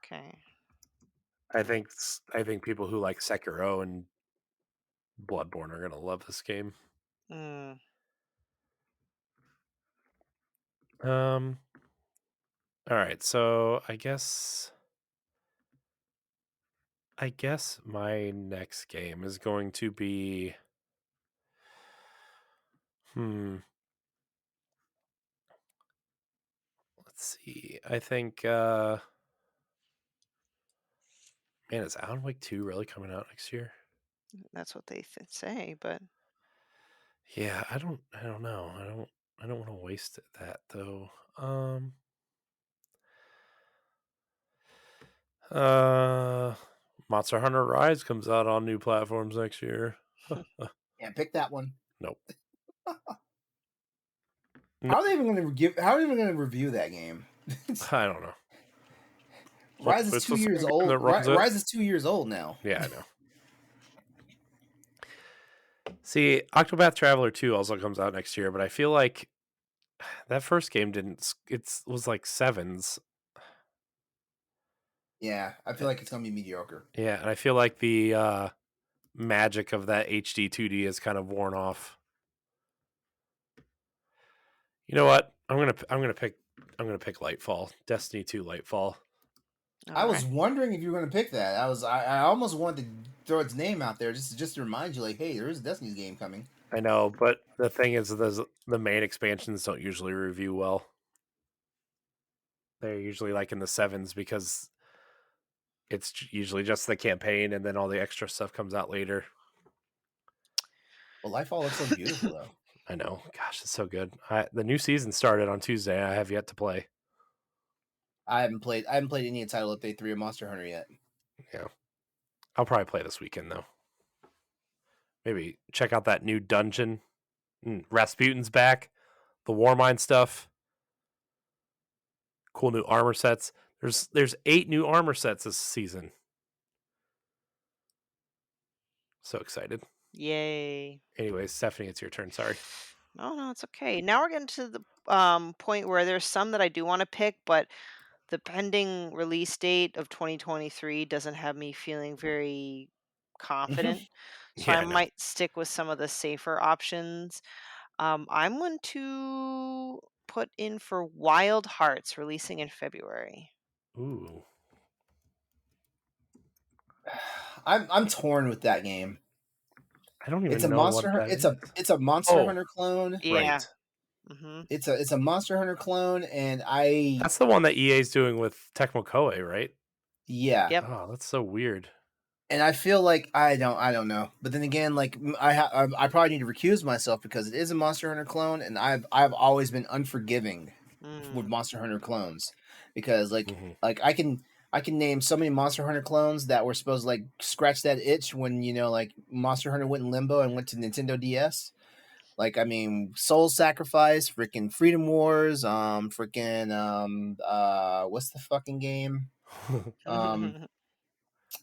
Okay. I think people who like Sekiro and Bloodborne are gonna love this game. Mm, Um. All right. So I guess my next game is going to be. Hmm. Let's see. I think. Man, is Alan Wake 2 really coming out next year? that's what they say, but Yeah, I don't know. I don't want to waste that though. Um uh Monster Hunter Rise comes out on new platforms next year. Can't pick that one. Nope. No, How are they even going to give? How are they even going to review that game? I don't know. Rise is It's two the same years game old. that runs it. Rise is 2 years old now. Yeah, I know. See, Octopath Traveler 2 also comes out next year, but I feel like that first game didn't it was like sevens. Yeah, I feel like it's going to be mediocre. Yeah, and I feel like the magic of that HD 2D is kind of worn off. You know what? I'm gonna pick Lightfall. Destiny 2 Lightfall. all I was right. wondering if you were going to pick that. I almost wanted to throw its name out there just to remind you, like, hey, there is a Destiny's game coming. I know, but the thing is, the main expansions don't usually review well. They're usually like in the sevens because it's usually just the campaign, and then all the extra stuff comes out later. Well, Lightfall looks so beautiful though. I know. Gosh, it's so good. The new season started on Tuesday. I have yet to play. I haven't played any Title Update 3 of Monster Hunter yet. Yeah. I'll probably play this weekend, though. Maybe check out that new dungeon. Rasputin's back. The Warmind stuff. Cool new armor sets. There's 8 new armor sets this season. So excited. Yay. Anyways, Stephanie, it's your turn. Sorry. No, it's okay. Now we're getting to the point where there's some that I do want to pick, but the pending release date of 2023 doesn't have me feeling very confident. So Yeah, I I know. might stick with some of the safer options. I'm going to put in for Wild Hearts, releasing in February. Ooh. I'm torn with that game. I don't even It's a know what that is. it's a Monster Hunter clone. Yeah. Right. Mm-hmm. It's a Monster Hunter clone, and That's the one that EA's doing with Tecmo Koei, right? yeah. Yep. Oh, that's so weird. And I feel like I don't know. But then again, like I probably need to recuse myself because it is a Monster Hunter clone, and I've always been unforgiving with Monster Hunter clones because like I can name so many Monster Hunter clones that were supposed to like scratch that itch when like Monster Hunter went in limbo and went to Nintendo DS. Like I mean, Soul Sacrifice, freaking Freedom Wars, what's the fucking game?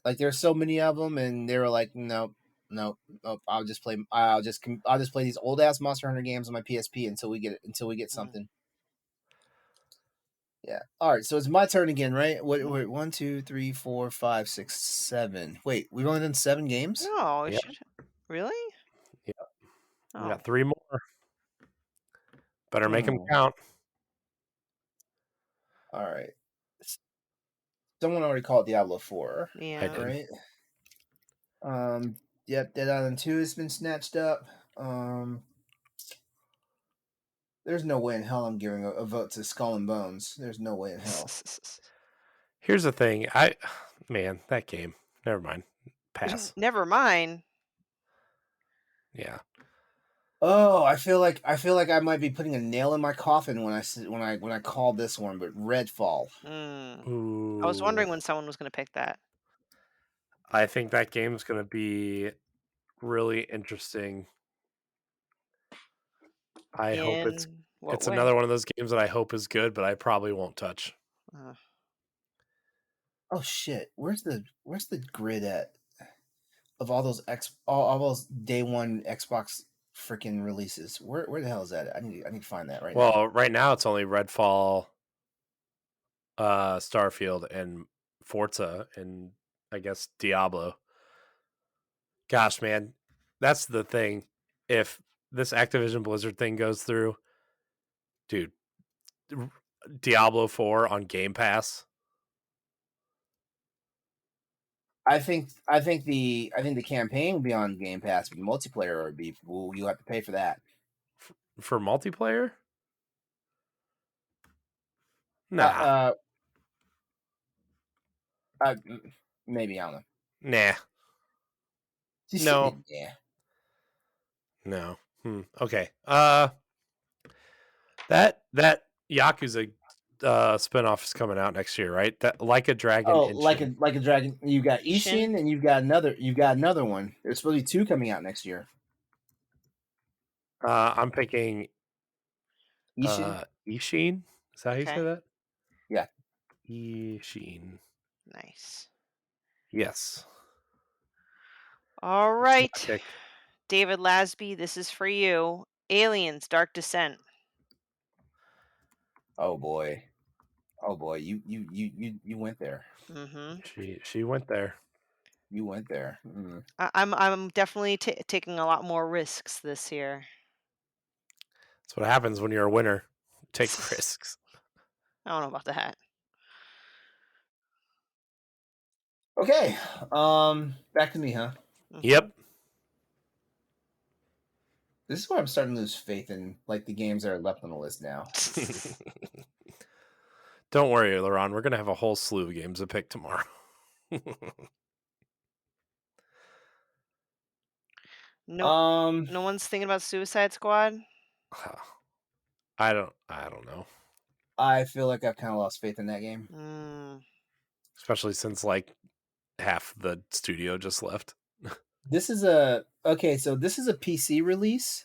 Like there's so many of them, and they were like, nope, nope, nope. I'll just play these old ass Monster Hunter games on my PSP until we get something. Yeah. All right. So it's my turn again, right? Wait, 1, 2, 3, 4, 5, 6, 7. Wait, we've only done 7 games. No, Yep. really? Yep. Oh. We got 3 more. Better make them count. All right. Someone already called Diablo 4. Yeah. I did. Right. Yep. Dead Island 2 has been snatched up. There's no way in hell I'm giving a vote to Skull and Bones. There's no way in hell. Here's the thing. Man, that game. Never mind. Pass. Never mind. Yeah. Oh, I feel like I might be putting a nail in my coffin when I called this one, but Redfall. Ooh. I was wondering when someone was going to pick that. I think that game's going to be really interesting. I hope it's another one of those games that I hope is good, but I probably won't touch. Oh shit! Where's the grid at of all those all those day one Xbox freaking releases? Where the hell is that? I need to find that right now. Well, right now it's only Redfall, Starfield, and Forza, and I guess Diablo. Gosh, man, that's the thing. If this Activision Blizzard thing goes through, dude, Diablo 4 on Game Pass. I think the campaign will be on Game Pass, but the multiplayer would be you have to pay for that. For multiplayer? Nah. Maybe, I don't know. Nah. Just no. Yeah. No. Okay. That Yakuza spinoff is coming out next year, right? That Like a Dragon. Oh, like a dragon. You got Ishin, and you've got another one. There's supposed to be 2 coming out next year. I'm picking Ishin. Ishin. Is that how you say that? Yeah. Ishin. Nice. Yes. All right. David Lasby, this is for you. Aliens: Dark Descent. Oh boy. You went there. She went there. You went there. I'm definitely taking a lot more risks this year. That's what happens when you're a winner. Take risks. I don't know about that. Okay. Back to me, huh? Yep. This is where I'm starting to lose faith in like the games that are left on the list now. Don't worry, LeRon. We're gonna have a whole slew of games to pick tomorrow. No, no one's thinking about Suicide Squad. I don't know. I feel like I've kind of lost faith in that game. Especially since like half the studio just left. This is a PC release.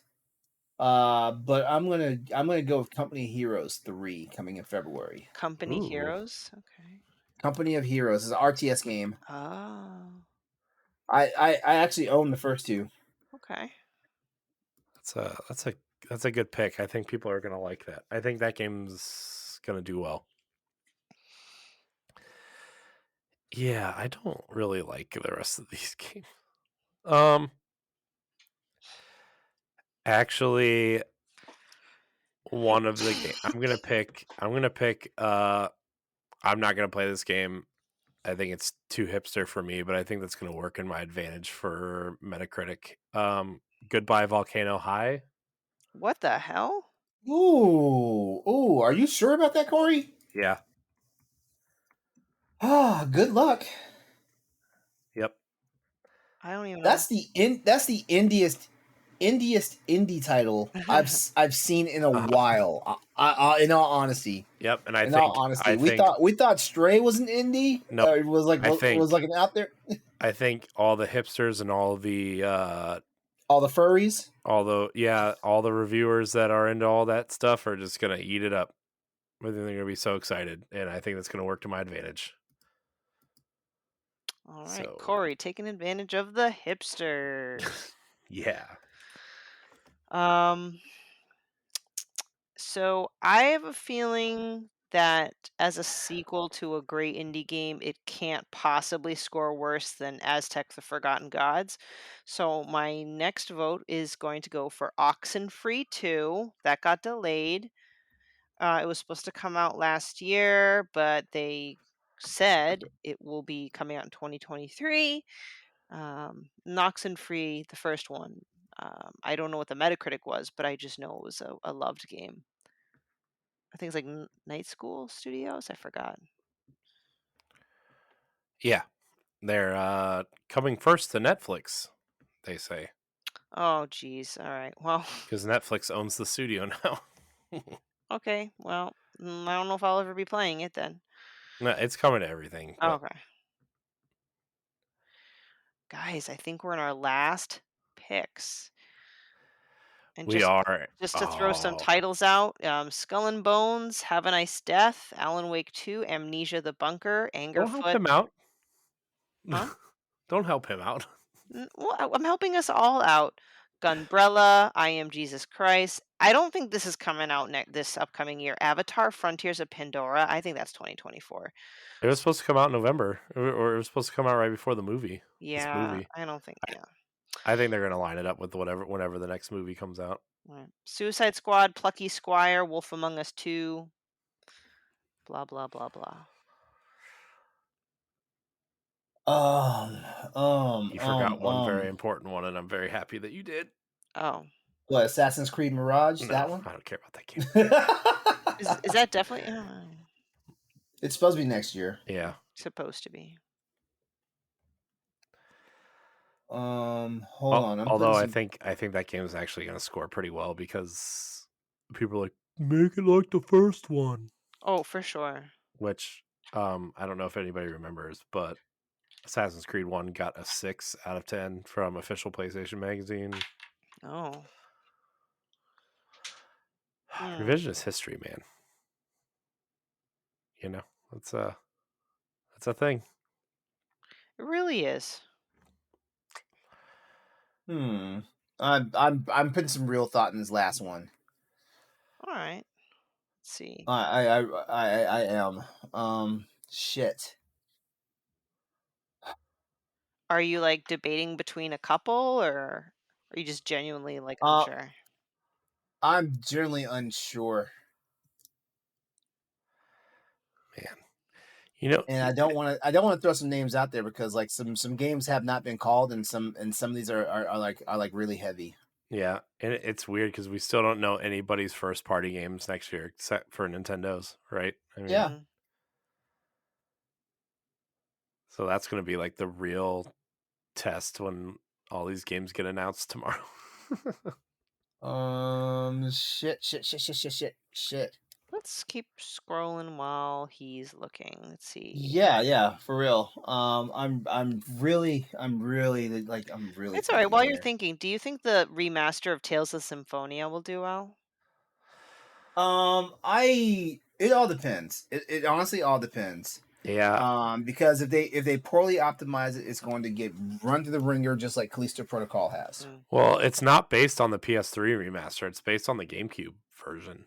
But I'm gonna go with Company of Heroes 3 coming in February. Company Ooh. Heroes. Okay. Company of Heroes is an RTS game. Oh. I actually own the first two. Okay. That's a good pick. I think people are gonna like that. I think that game's gonna do well. Yeah, I don't really like the rest of these games. Actually, one of the game I'm gonna pick. I'm not gonna play this game. I think it's too hipster for me, but I think that's gonna work in my advantage for Metacritic. Goodbye Volcano High. What the hell? Ooh, are you sure about that, Corey? Yeah. Ah, good luck. Yep. I don't even know. That's the indiest indie title I've seen in a while. In all honesty. Yep. And I In all think honesty, we thought Stray was an indie. No, It was like an out there. I think all the hipsters and all the all the furries, all the reviewers that are into all that stuff are just gonna eat it up. I think they're gonna be so excited, and I think that's gonna work to my advantage. All right, So, Corey, taking advantage of the hipsters. yeah. So I have a feeling that as a sequel to a great indie game, it can't possibly score worse than Aztec: The Forgotten Gods. So my next vote is going to go for Oxenfree 2. That got delayed. It was supposed to come out last year, but they said it will be coming out in 2023. Oxenfree, the first one. I don't know what the Metacritic was, but I just know it was a loved game. I think it's like Night School Studios. I forgot. Yeah. They're coming first to Netflix, they say. Oh, geez. All right. Well, Because Netflix owns the studio now. okay. Well, I don't know if I'll ever be playing it then. No, it's coming to everything. Oh, But okay. Guys, I think we're in our last picks. And we are. just to throw some titles out, Skull and Bones, Have a Nice Death, Alan Wake 2, Amnesia the Bunker, Don't help Angerfoot. him out. Huh? Don't help him out. Well, I'm helping us all out. Gunbrella, I Am Jesus Christ. I don't think this is coming out this upcoming year. Avatar: Frontiers of Pandora. I think that's 2024. It was supposed to come out in November, or it was supposed to come out right before the movie. This Yeah, movie. I don't think. Yeah. I think they're gonna line it up with whenever the next movie comes out. Right. Suicide Squad, Plucky Squire, Wolf Among Us 2. Blah blah blah blah. You forgot one very important one, and I'm very happy that you did. Oh, what, Assassin's Creed Mirage? No, That one? I don't care about that game. is that definitely? It's supposed to be next year. Yeah. Supposed to be. Hold on. Although I think that game is actually going to score pretty well because people are like, make it like the first one. Oh, for sure. Which I don't know if anybody remembers, but Assassin's Creed 1 got a 6 out of 10 from official PlayStation Magazine. Oh. Revisionist history, man. You know, that's a thing. It really is. I'm putting some real thought in this last one. All right. Let's see. I am. Shit. Are you like debating between a couple, or are you just genuinely like unsure? I'm generally unsure. Man. You know, and I don't want to throw some names out there because like some games have not been called, and some of these are like really heavy. Yeah, and it's weird because we still don't know anybody's first party games next year except for Nintendo's, right? I mean, Yeah. So that's going to be like the real test when all these games get announced tomorrow. Shit. Let's keep scrolling while he's looking. Let's see. Yeah, for real. I'm really It's all right. thinking While you're here. thinking, do you think the remaster of Tales of Symphonia will do well? It all depends. It honestly all depends. Yeah. Because if they poorly optimize it, it's going to get run to the ringer just like Callisto Protocol has. Mm. Well, it's not based on the PS3 remaster. It's based on the GameCube version.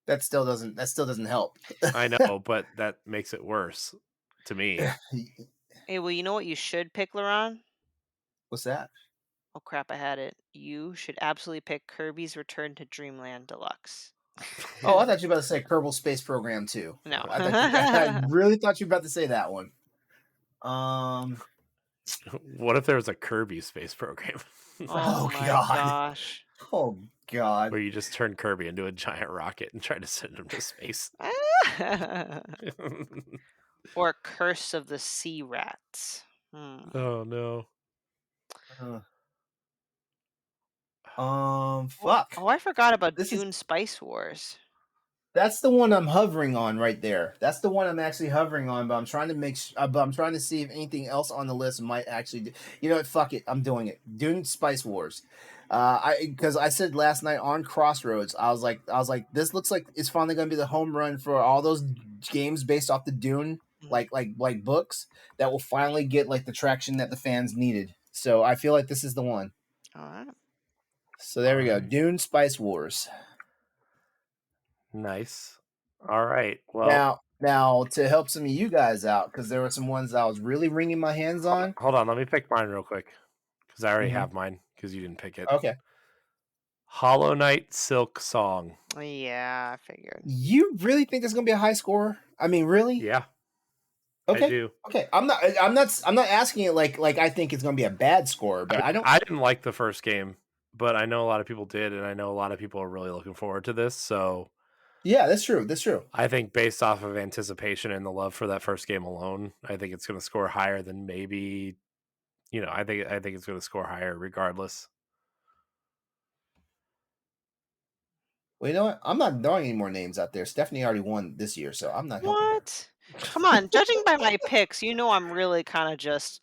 That still doesn't help. I know, but that makes it worse to me. Hey, well, you know what you should pick, LeRon? What's that? Oh crap, I had it. You should absolutely pick Kirby's Return to Dreamland Deluxe. Oh, I thought you were about to say Kerbal Space Program too. No. I really thought you were about to say that one. Um. What if there was a Kirby space program? Oh Oh my God. gosh. Oh God. Where you just turn Kirby into a giant rocket and try to send him to space. Or Curse of the Sea Rats. Oh no. Uh, Oh, fuck. oh, I forgot about This is Dune Spice Wars. That's the one I'm hovering on right there. That's the one I'm actually hovering on, but I'm trying to see if anything else on the list might actually do. You know what? Fuck it. I'm doing it. Dune Spice Wars. Because I said last night on Crossroads, I was like, this looks like it's finally going to be the home run for all those games based off the Dune, Mhm. like books that will finally get like the traction that the fans needed. So I feel like this is the one. All right. So there All we go. right. Dune Spice Wars. Nice. All right. Well, Now to help some of you guys out, because there were some ones that I was really wringing my hands on. hold on. Let me pick mine real quick because I already Mm-hmm. have mine because you didn't pick it. Okay. Hollow Knight Silk Song. Yeah, I figured. You really think there's gonna be a high score? I mean, really? Yeah, I Okay. do. Okay. I'm not asking it like I think it's gonna be a bad score, but I don't. I didn't like the first game, but I know a lot of people did, and I know a lot of people are really looking forward to this. So Yeah, that's true. That's true. I think based off of anticipation and the love for that first game alone, I think it's going to score higher than maybe. I think it's going to score higher regardless. Well, you know what? I'm not throwing any more names out there. Stephanie already won this year, so I'm not helping her. What? Come on, judging by my picks, you know I'm really kind of just.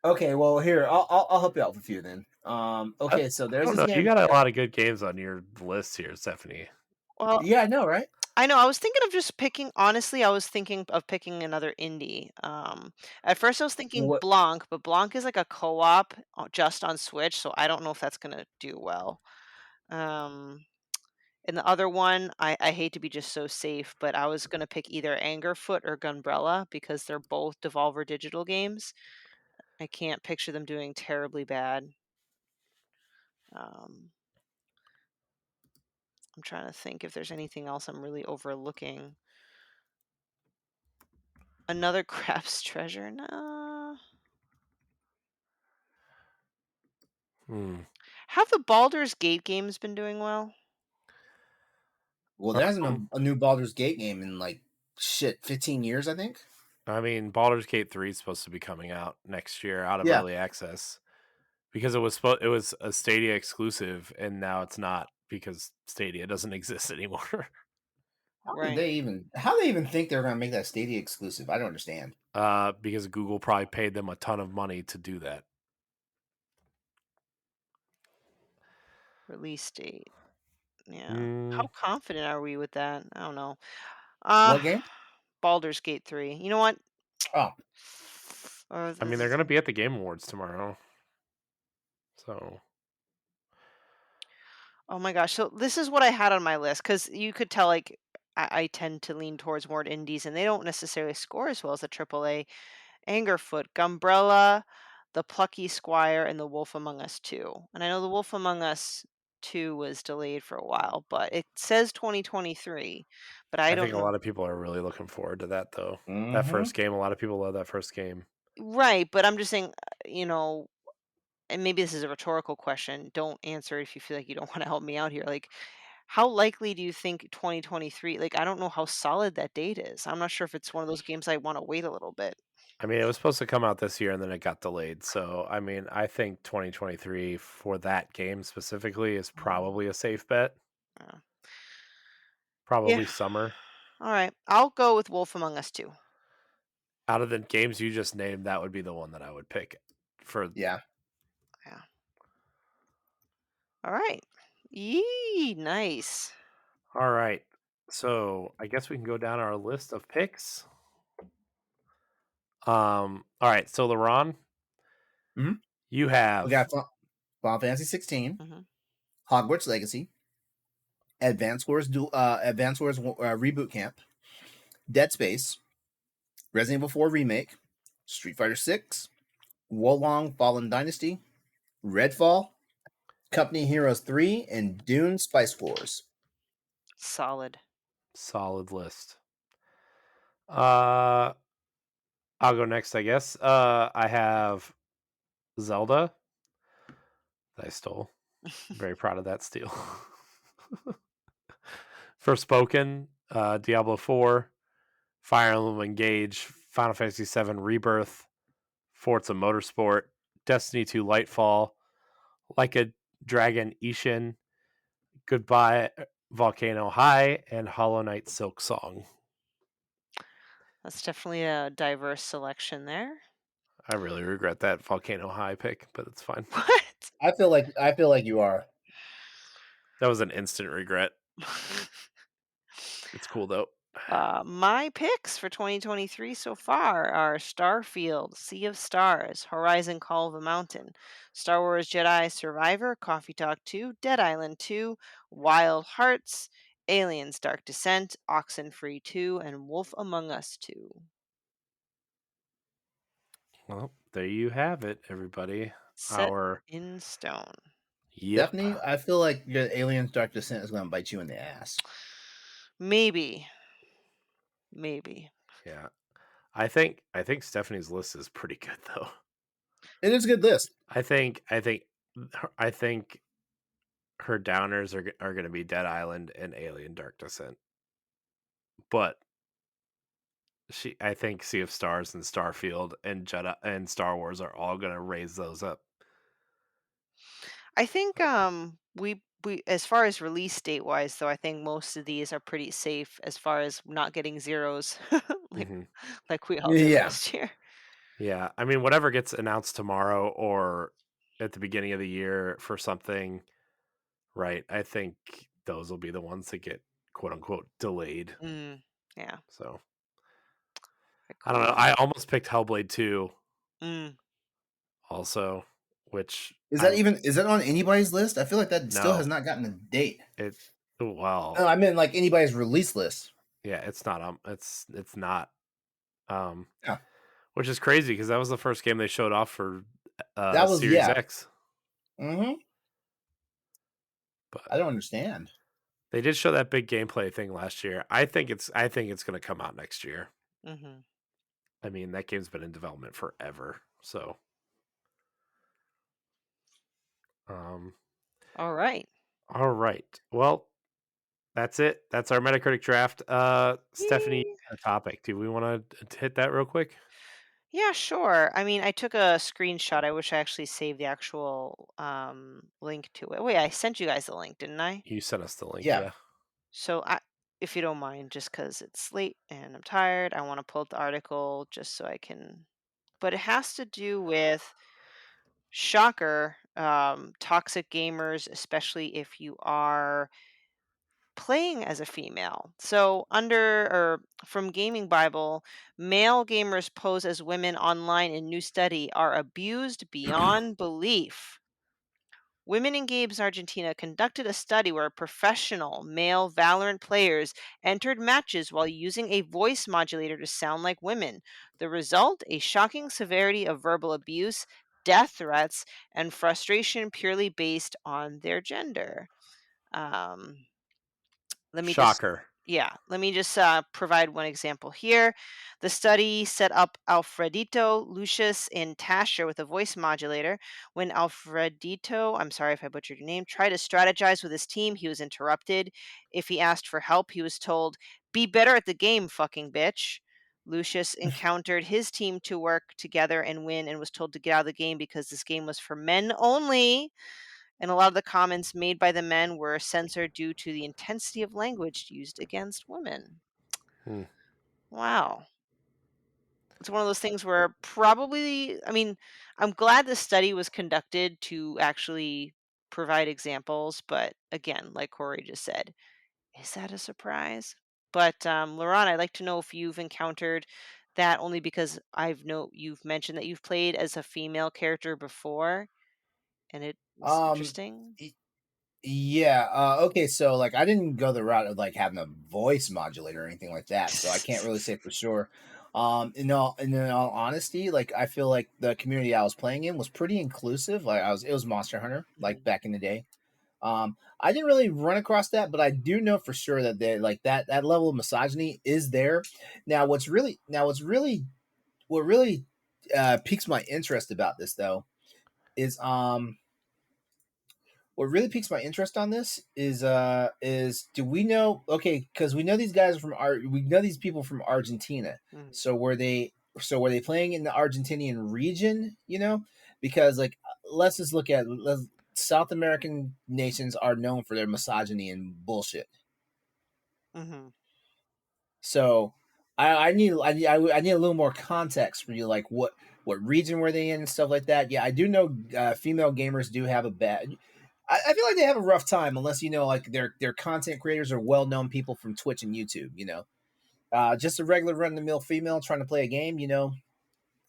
Okay. Well, here I'll help you out with a few then. I, Okay. So I there's don't this know. You game. got a lot of good games on your list here, Stephanie. Well, Yeah, I know, right? I know. I was thinking of just picking. Honestly, I was thinking of picking another indie. At first I was thinking What? Blanc, but Blanc is like a co-op just on Switch, so I don't know if that's gonna do well. Um, and the other one, I hate to be just so safe, but I was gonna pick either Angerfoot or Gunbrella because they're both Devolver Digital games. I can't picture them doing terribly bad. Um, I'm trying to think if there's anything else I'm really overlooking. Another Craft's Treasure? No. Hmm. Have the Baldur's Gate games been doing well? Well, there hasn't Um, been a new Baldur's Gate game in like 15 years, I think. I mean, Baldur's Gate 3 is supposed to be coming out next year out of Yeah. early access because it was a Stadia exclusive, and now it's not because Stadia doesn't exist anymore. Right. How they even think they're gonna make that Stadia exclusive? I don't understand. Because Google probably paid them a ton of money to do that. Release date. Yeah. How Mm, confident are we with that? I don't know. Uh What game? Baldur's Gate 3. You know what? Oh, I mean, they're going to be at the Game Awards tomorrow, so Oh my gosh. So this is what I had on my list because you could tell like I tend to lean towards more indies and they don't necessarily score as well as the AAA. Angerfoot, Gumbrella, The Plucky Squire, and The Wolf Among Us 2. And I know The Wolf Among Us 2 was delayed for a while, but it says 2023. But I I think don't a know. lot of people are really looking forward to that, though. That mm-hmm. first game, a lot of people love that first game. Right, but I'm just saying, and maybe this is a rhetorical question. Don't answer if you feel like you don't want to help me out here. Like, How likely do you think 2023, like, I don't know how solid that date is. I'm not sure if it's one of those games I wanna wait a little bit. I mean, it was supposed to come out this year and then it got delayed. So, I mean, I think 2023 for that game specifically is Mm, probably a safe bet. yeah. Yeah, Probably summer. alright. I'll go with Wolf Among Us 2. Out of the games you just named, that would be the one that I would pick for. Yeah. Yeah. Alright. Yee, nice. All right. So, I guess we can go down our list of picks. All right. So, LeRon, Mm-hmm. you We have got Final Fantasy 16, Mhm. Hogwarts Legacy, Advance Wars Reboot Camp, Dead Space, Resident Evil 4 Remake, Street Fighter 6, Wolong Fallen Dynasty, Redfall, Company Heroes 3, and Dune Spice Wars. Solid. solid list. Uh I'll go next, I guess. I have Zelda that I stole. Very proud of that steal. Forspoken, Diablo 4, Fire Emblem Engage, Final Fantasy 7 Rebirth, Forza Motorsport, Destiny 2 Lightfall, Like a Dragon Ishin, Goodbye Volcano High, and Hollow Knight Silk Song. That's definitely a diverse selection there. I really regret that Volcano High pick, but it's fine. What? I feel like you are. That was an instant regret. It's cool though. My picks for 2023 so far are Starfield, Sea of Stars, Horizon Call of the Mountain, Star Wars Jedi Survivor, Coffee Talk 2, Dead Island 2, Wild Hearts, Aliens Dark Descent, Oxenfree 2, and Wolf Among Us 2. Well, there you have it, everybody. Set Our in stone. yep. Stephanie, I feel like your Aliens Dark Descent is going to bite you in the ass. Maybe. Maybe. Yeah. I think Stephanie's list is pretty good though. It is a good list. I think her downers are going to be Dead Island and Alien Dark Descent. But I think Sea of Stars and Starfield and Jedi and Star Wars are all going to raise those up. I think we as far as release date wise though, I think most of these are pretty safe as far as not getting zeros like Mhm. like we all did Yeah. last year. Yeah, I mean whatever gets announced tomorrow or at the beginning of the year for something, right? I think those will be the ones that get quote unquote delayed. Mm, yeah, So, very I don't know. cool. I almost picked Hellblade 2 Mm. also, which Is that on anybody's list? I feel like that still has no, not gotten a date. it well, No, I mean like anybody's release list. yeah, it's not it's not um Yeah. which is crazy because that was the first game they showed off for That was Series yeah. X, Mm-hmm. but I don't understand. they did show that big gameplay thing last year. I think it's going to come out next year. Mhm. I mean, that game's been in development forever. So, um All right. all right. Well, that's it. That's our Metacritic draft. Stephanie, you Yay. had a topic. Do we want to hit that real quick? Yeah, sure. I mean, I took a screenshot. I wish I actually saved the actual link to it. Wait, I sent you guys the link, didn't I? You sent us the link, Yeah. yeah. So if you don't mind, just because it's late and I'm tired, I want to pull up the article just so I can. But it has to do with shocker, toxic gamers, especially if you are playing as a female. So under or from Gaming Bible, male gamers pose as women online in new study are abused beyond belief. Women in Games Argentina conducted a study where professional male Valorant players entered matches while using a voice modulator to sound like women. The result? A shocking severity of verbal abuse, death threats, and frustration purely based on their gender. Um, let me just Shocker. Yeah, let me just provide one example here. The study set up Alfredito, Lucius, and Tasher with a voice modulator. When Alfredito, I'm sorry if I butchered your name, tried to strategize with his team, he was interrupted. If he asked for help, he was told, "Be better at the game, fucking bitch." Lucius encountered his team to work together and win and was told to get out of the game because this game was for men only. And a lot of the comments made by the men were censored due to the intensity of language used against women. Hmm. Wow. It's one of those things where probably, I mean, I'm glad this study was conducted to actually provide examples, but again, like Corey just said, is that a surprise? But LeRon, I'd like to know if you've encountered that only because I've know you've mentioned that you've played as a female character before, and it was Um, interesting. y- yeah. Okay. So like, I didn't go the route of like having a voice modulator or anything like that, so I can't really say for sure. In all honesty, like I feel like the community I was playing in was pretty inclusive. Like it was Monster Hunter, like Mhm. back in the day. I didn't really run across that, but I do know for sure that they like that level of misogyny is there. What really piques my interest about this though is what really piques my interest on this is do we know, okay, because we know these guys from we know these people from Argentina. Mhm. So were they playing in the Argentinian region, because like let's just look at South American nations are known for their misogyny and bullshit. Mhm. So I need a little more context for you, like what region were they in and stuff like that. Yeah, I do know female gamers do have a bad. I feel like they have a rough time unless like their content creators are well known people from Twitch and YouTube. Just a regular run of the mill female trying to play a game.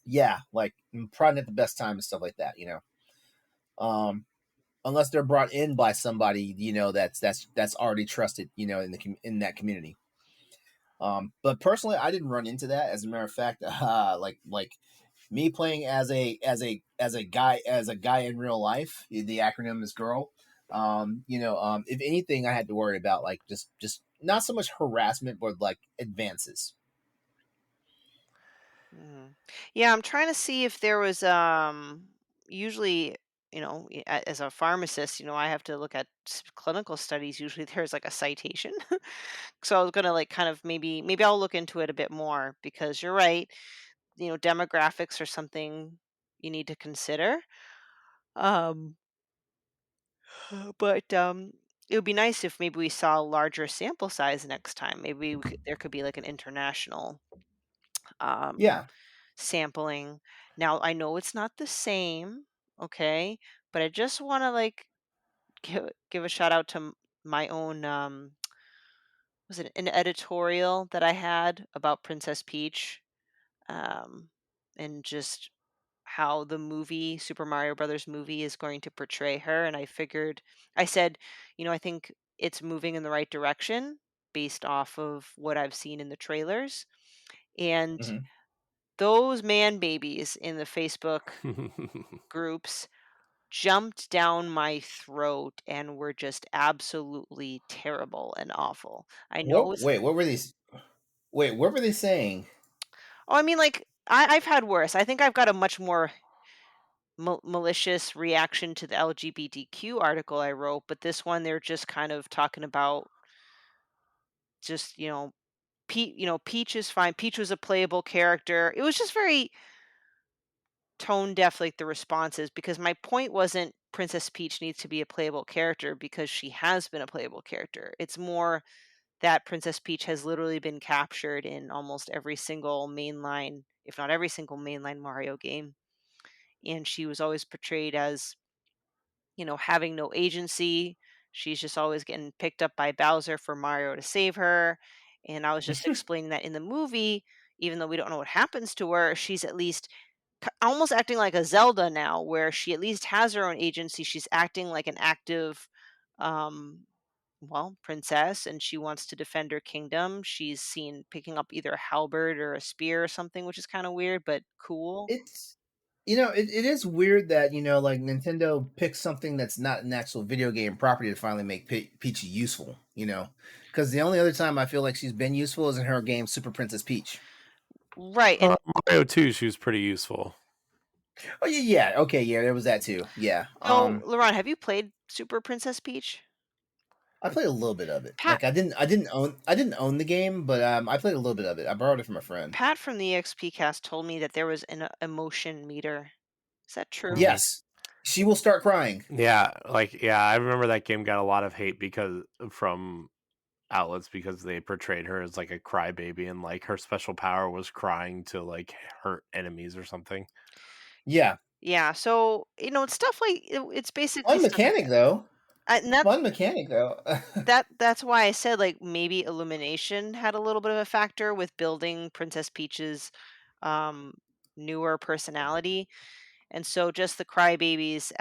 Yeah, like probably not the best time and stuff like that. Um, unless they're brought in by somebody that's already trusted. In that community. But personally, I didn't run into that. As a matter of fact, like me playing as a guy in real life. The acronym is girl. If anything, I had to worry about like just not so much harassment, but like advances. Mhm. Yeah, I'm trying to see if there was usually, as a pharmacist, I have to look at clinical studies. Usually there's like a citation. So I was going to like kind of maybe I'll look into it a bit more because you're right, demographics are something you need to consider. Um but it would be nice if maybe we saw a larger sample size next time. Maybe there could be like an international um Yeah. sampling. Now, I know it's not the same, okay? But I just want to like give a shout out to my own was it an editorial that I had about Princess Peach um and just how the movie Super Mario Brothers movie is going to portray her, and I said, I think it's moving in the right direction based off of what I've seen in the trailers. And Hmm. those man babies in the Facebook groups jumped down my throat and were just absolutely terrible and awful. I know What? it's Wait. What were these? Wait. What were they saying? oh, I mean, like, I've had worse. I think I've got a much more malicious reaction to the LGBTQ article I wrote, but this one, they're just kind of talking about just, Peach is fine. Peach was a playable character. It was just very tone deaf, like the responses, because my point wasn't Princess Peach needs to be a playable character because she has been a playable character. It's more that Princess Peach has literally been captured in almost every single mainline, if not every single mainline Mario game. And she was always portrayed as, having no agency. She's just always getting picked up by Bowser for Mario to save her. And I was just explaining that in the movie, even though we don't know what happens to her, she's at least almost acting like a Zelda now, where she at least has her own agency. She's acting like an active, um, princess, and she wants to defend her kingdom. She's seen picking up either a halberd or a spear or something, which is kind of weird, but cool. It's it is weird that like Nintendo picks something that's not an actual video game property to finally make Peachy useful. Because the only other time I feel like she's been useful is in her game Super Princess Peach. Right, and Mario 2, she was pretty useful. Oh yeah, okay, yeah, there was that too. Yeah. so, LeRon, have you played Super Princess Peach? I played a little bit of it. Pat Like I didn't own the game, but I played a little bit of it. I borrowed it from a friend. Pat from the XP cast told me that there was an emotion meter. Is that true? Mhm. Yes. She will start crying. Yeah, I remember that game got a lot of hate because from outlets because they portrayed her as like a crybaby and like her special power was crying to like hurt enemies or something. Yeah. Yeah, so, it's stuff like it's basically Fun stuff like mechanic that. though. And that's Fun mechanic though. that's why I said, like, maybe Illumination had a little bit of a factor with building Princess Peach's, um, newer personality, and so just the crybabies,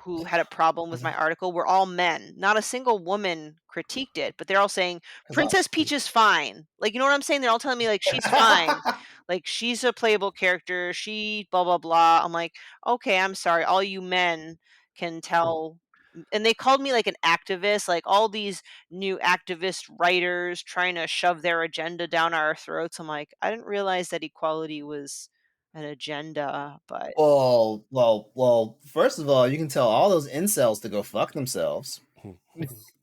who had a problem with my article were all men. Not a single woman critiqued it, but they're all saying, Cause "Princess Peach is fine." Like, you know what I'm saying? They're all telling me, like, "She's fine. Like, she's a playable character. She blah, blah, blah." I'm like, "Okay, I'm sorry. All you men can tell." And they called me, like, an activist, like, all these new activist writers trying to shove their agenda down our throats. I'm like, "I didn't realize that equality was an agenda," but well. First of all, you can tell all those incels to go fuck themselves.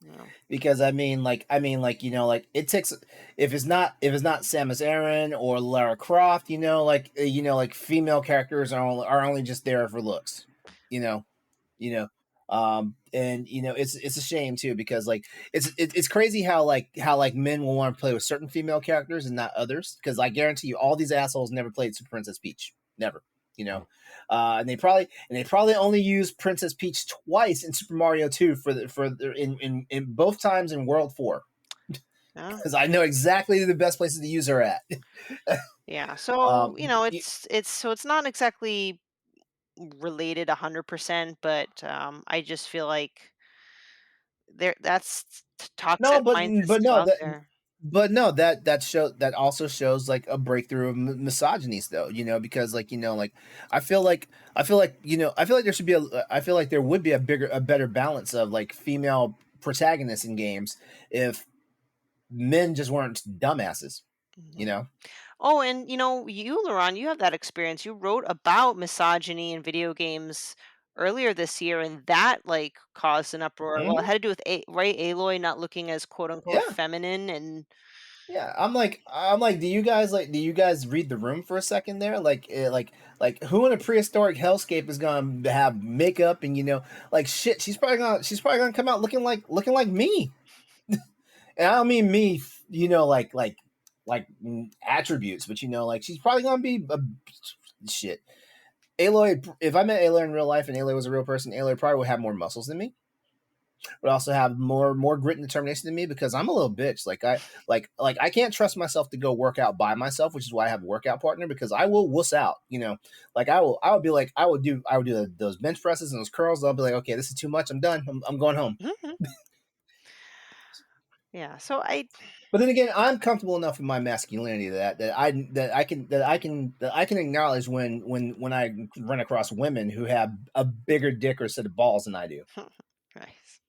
you know. Because I mean, like it takes if it's not Samus Aran or Lara Croft, like female characters are only just there for looks, you know, you know, and it's a shame too because like it's crazy how men will want to play with certain female characters and not others because I guarantee you all these assholes never played Super Princess Peach, never, you know. And they probably only used Princess Peach twice in Super Mario 2 in both times in World 4 Yeah. because I know exactly the best places to use her at. Yeah. So, Y- it's not exactly related 100%, but I just feel like that's no, toxic but mindset but still no out that there. but no that also shows like a breakthrough of misogynies though, because like I feel like there should be I feel like there would be a better balance of like female protagonists in games if men just weren't dumbasses, you Mhm. know. Oh, and you, LeRon, you have that experience. You wrote about misogyny in video games earlier this year, and that like caused an uproar. Well, it Mhm. had to do with Ray Aloy not looking as quote unquote Yeah. feminine, and Yeah, I'm like, do you guys read the room for a second there? Like who in a prehistoric hellscape is gonna have makeup and like shit? She's probably gonna come out looking like me, and I don't mean me, attributes, but like she's probably gonna be shit. Aloy, if I met Aloy in real life and Aloy was a real person, Aloy probably would have more muscles than me, but also have more grit and determination than me because I'm a little bitch. Like I can't trust myself to go work out by myself, which is why I have a workout partner because I will wuss out. Like I would be like I would do those bench presses and those curls. I'll be like, okay, this is too much. I'm done. I'm going home. Mhm. Yeah. So I But then again, I'm comfortable enough with my masculinity that I can acknowledge when I run across women who have a bigger dick or set of balls than I do. nice.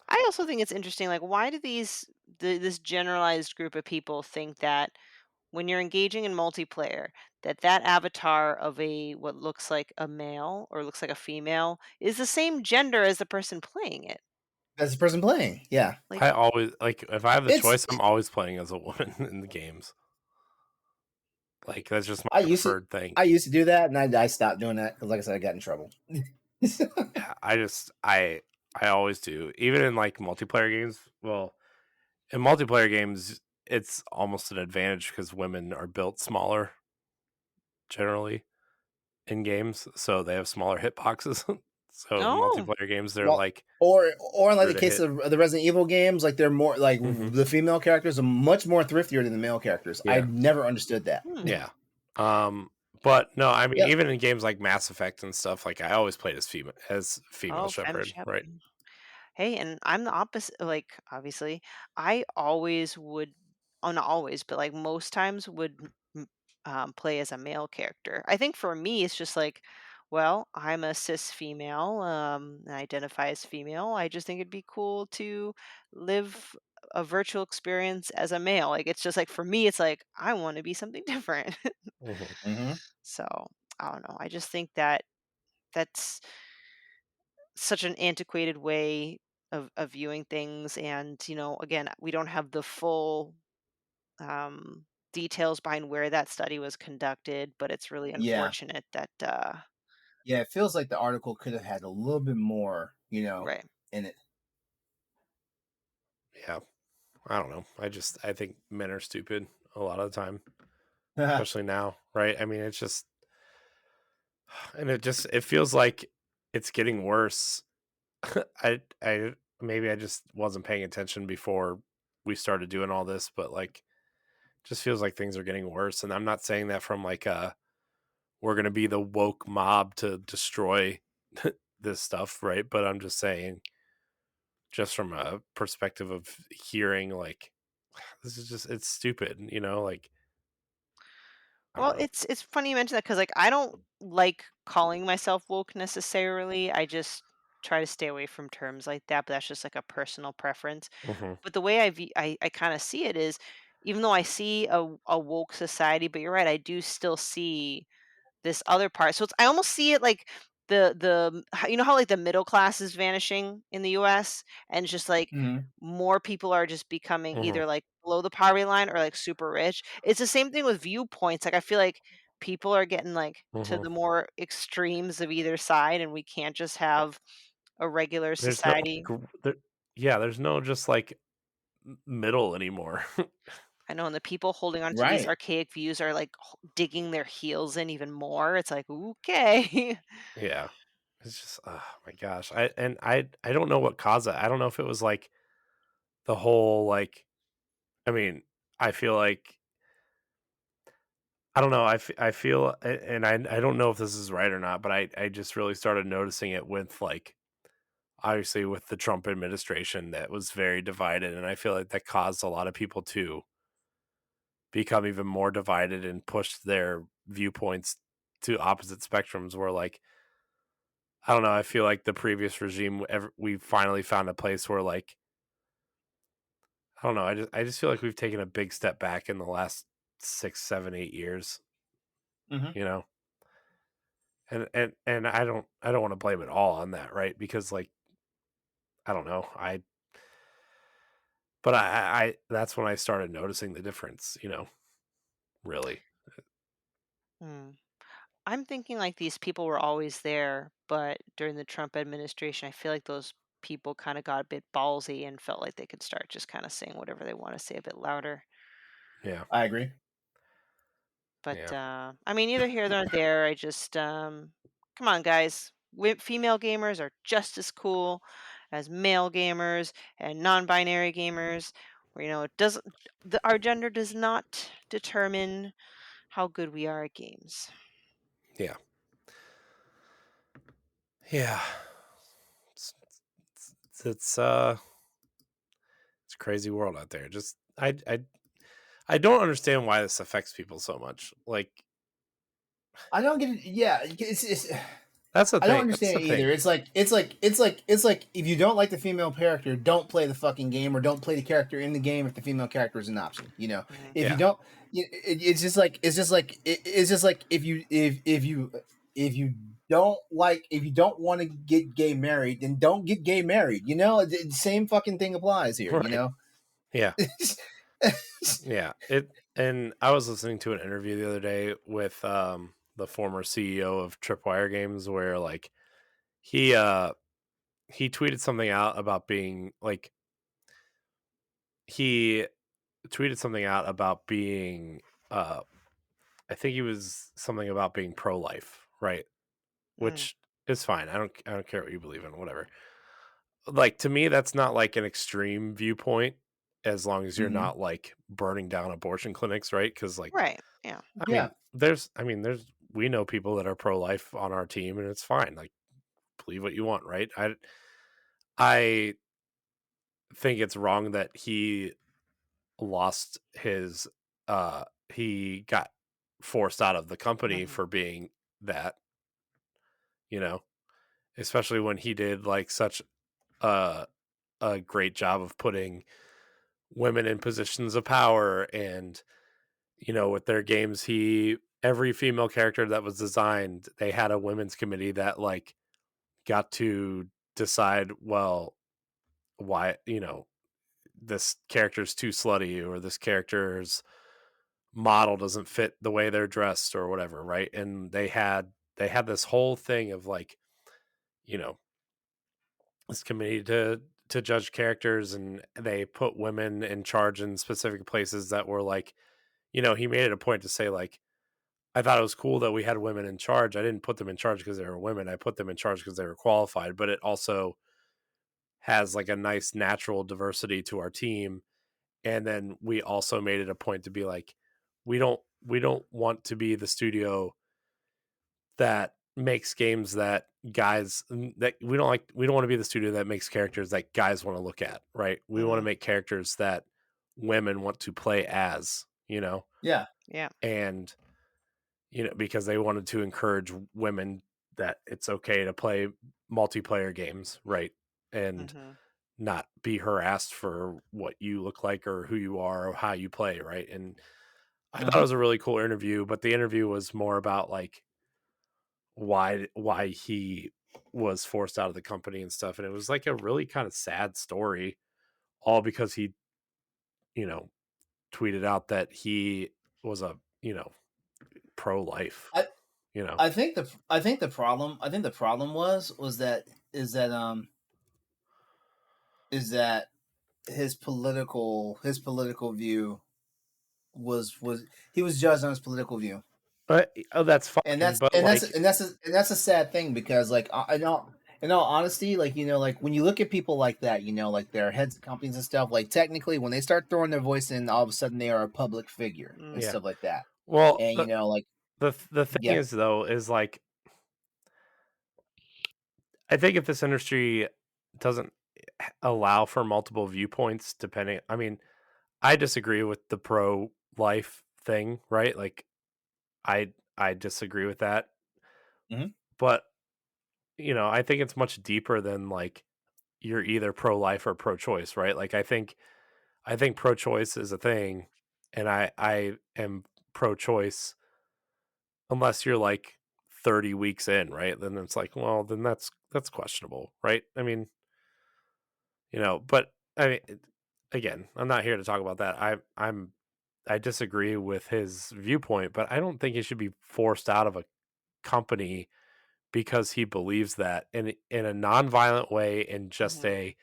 I also think it's interesting, like, why do this generalized group of people think that when you're engaging in multiplayer, that avatar of a what looks like a male or looks like a female is the same gender as the person playing it? As the person playing, yeah, Like, I always like if I have the it's choice, I'm always playing as a woman in the games. Like that's just I my used to preferred thing. I used to do that, and I stopped doing that because, like I said, I got in trouble. Yeah, I always do. Even in like multiplayer games. Well, in multiplayer games, it's almost an advantage because women are built smaller generally in games, so they have smaller hitboxes. So in oh, multiplayer games, they're Well, like or in like harder the to case hit. of the Resident Evil games, like they're more like Hmm. the female characters are much more thriftier than the male characters. I Yeah, never understood that. hmm. yeah. But no, I mean, Yep. even in games like Mass Effect and stuff, like I always played as female Oh, Shepard, femshep. right? Hey, and I'm the opposite. Like, obviously, I always would, oh, not always, but like most times would play as a male character. I think for me, it's just like, well, I'm a cis female, and identify as female. I just think it'd be cool to live a virtual experience as a male. Like, it's just like for me, it's like I want to be something different. Mhm. Mm-hmm. So I don't know. I just think that that's such an antiquated way of viewing things. And, again, we don't have the full details behind where that study was conducted, but it's really Yeah. unfortunate that, Yeah, it feels like the article could have had a little bit more, right. in it. Yeah. I don't know. I think men are stupid a lot of the time, especially now, right? I mean, it's just and it feels like it's getting worse. I maybe I just wasn't paying attention before we started doing all this, but like just feels like things are getting worse. And I'm not saying that from like we're gonna be the woke mob to destroy this stuff, right? But I'm just saying, just from a perspective of hearing like this is just it's stupid, like I don't Well, know. it's funny you mention that because, like, I don't like calling myself woke necessarily. I just try to stay away from terms like that, but that's just like a personal preference. Hmm. But the way I kind of see it is, even though I see a woke society, but you're right, I do still see this other part. So I almost see it like you know how like the middle class is vanishing in the US, and it's just like Hmm. more people are just becoming Hmm. either like below the poverty line or like super rich. It's the same thing with viewpoints. Like I feel like people are getting like to Hmm. the more extremes of either side, and we can't just have a regular There's no society. there, yeah, there's no just like middle anymore. I know, and the people holding on to these Right. archaic views are like digging their heels in even more. It's like, okay. Yeah. It's just oh my gosh. I don't know what caused it. I don't know if it was like the whole like I mean, I feel like I don't know. I feel and I don't know if this is right or not, but I just really started noticing it with like obviously with the Trump administration that was very divided and I feel like that caused a lot of people to become even more divided and push their viewpoints to opposite spectrums where like I don't know, I feel like the previous regime we finally found a place where like I don't know, I just feel like we've taken a big step back in the last 6, 7, 8 years, Hmm. you know. And I don't want to blame it all on that, right? Because like I don't know, but I that's when I started noticing the difference, really. Hmm. I'm thinking like these people were always there, but during the Trump administration, I feel like those people kind of got a bit ballsy and felt like they could start just kind of saying whatever they want to say a bit louder. Yeah. I agree. But Yeah. I mean, neither here nor there. I just come on, guys. Female gamers are just as cool as male gamers and non-binary gamers. Where it doesn't, our gender does not determine how good we are at games. Yeah. Yeah. It's it's it's a crazy world out there. Just I don't understand why this affects people so much. Like I don't get it. Yeah, it's that's the I don't thing. That's understand the it either. thing. It's like if you don't like the female character, don't play the fucking game, or don't play the character in the game if the female character is an option. Mhm. If you Yeah. don't, it's just like if you don't want to get gay married, then don't get gay married. The same fucking thing applies here. Right. Yeah. Yeah. And I was listening to an interview the other day with the former CEO of Tripwire Games where like he uh he tweeted something out about being like he tweeted something out about being uh I think he was something about being pro life, right? Mm, Which is fine. I don't care what you believe in, whatever. Like to me that's not like an extreme viewpoint as long as you're hmm not like burning down abortion clinics, right? Cuz like right. Yeah. I Yeah. mean, there's we know people that are pro life on our team and it's fine. Like believe what you want, right? I think it's wrong that he lost his he got forced out of the company Hmm. for being that. you know, especially when he did like such a a great job of putting women in positions of power. And with their games, he every female character that was designed, they had a women's committee that like got to decide, well, why this character's too slutty, or this character's model doesn't fit the way they're dressed or whatever, right? And they had this whole thing of like, you know this committee to judge characters, and they put women in charge in specific places that were like, he made it a point to say like, I thought it was cool that we had women in charge. I didn't put them in charge because they were women. I put them in charge because they were qualified, but it also has like a nice natural diversity to our team. And then we also made it a point to be like, we don't want to be the studio that makes games that guys that we don't want to be the studio that makes characters that guys want to look at, right? We want to Mhm. make characters that women want to play as, Yeah. Yeah. and because they wanted to encourage women that it's okay to play multiplayer games, right? And Mhm. not be harassed for what you look like or who you are or how you play, right? And I thought it Uh-huh. was a really cool interview, but the interview was more about like why he was forced out of the company and stuff. And it was like a really kind of sad story, all because he, you know, tweeted out that he was a, pro life, I you know. I think the problem was that is that his political view was he was judged on his political view. But oh, that's and fine. that's But and that's like, and that's a, and that's a sad thing because like in all honesty, like like when you look at people like that, like they're heads of companies and stuff, like technically when they start throwing their voice in, all of a sudden they are a public figure and Mm. yeah. stuff like that. Well, And like the thing yeah. is though is like, I think if this industry doesn't allow for multiple viewpoints, depending, I mean, I disagree with the pro life thing, right? Like, I disagree with that, Hmm. but I think it's much deeper than like you're either pro life or pro choice, right? Like, I think pro choice is a thing, and I am pro choice unless you're like 30 weeks in, right? Then it's like, well, then that's questionable, right? I mean, but I mean, again, I'm not here to talk about that. I disagree with his viewpoint, but I don't think he should be forced out of a company because he believes that in a nonviolent way, and just Mhm. a,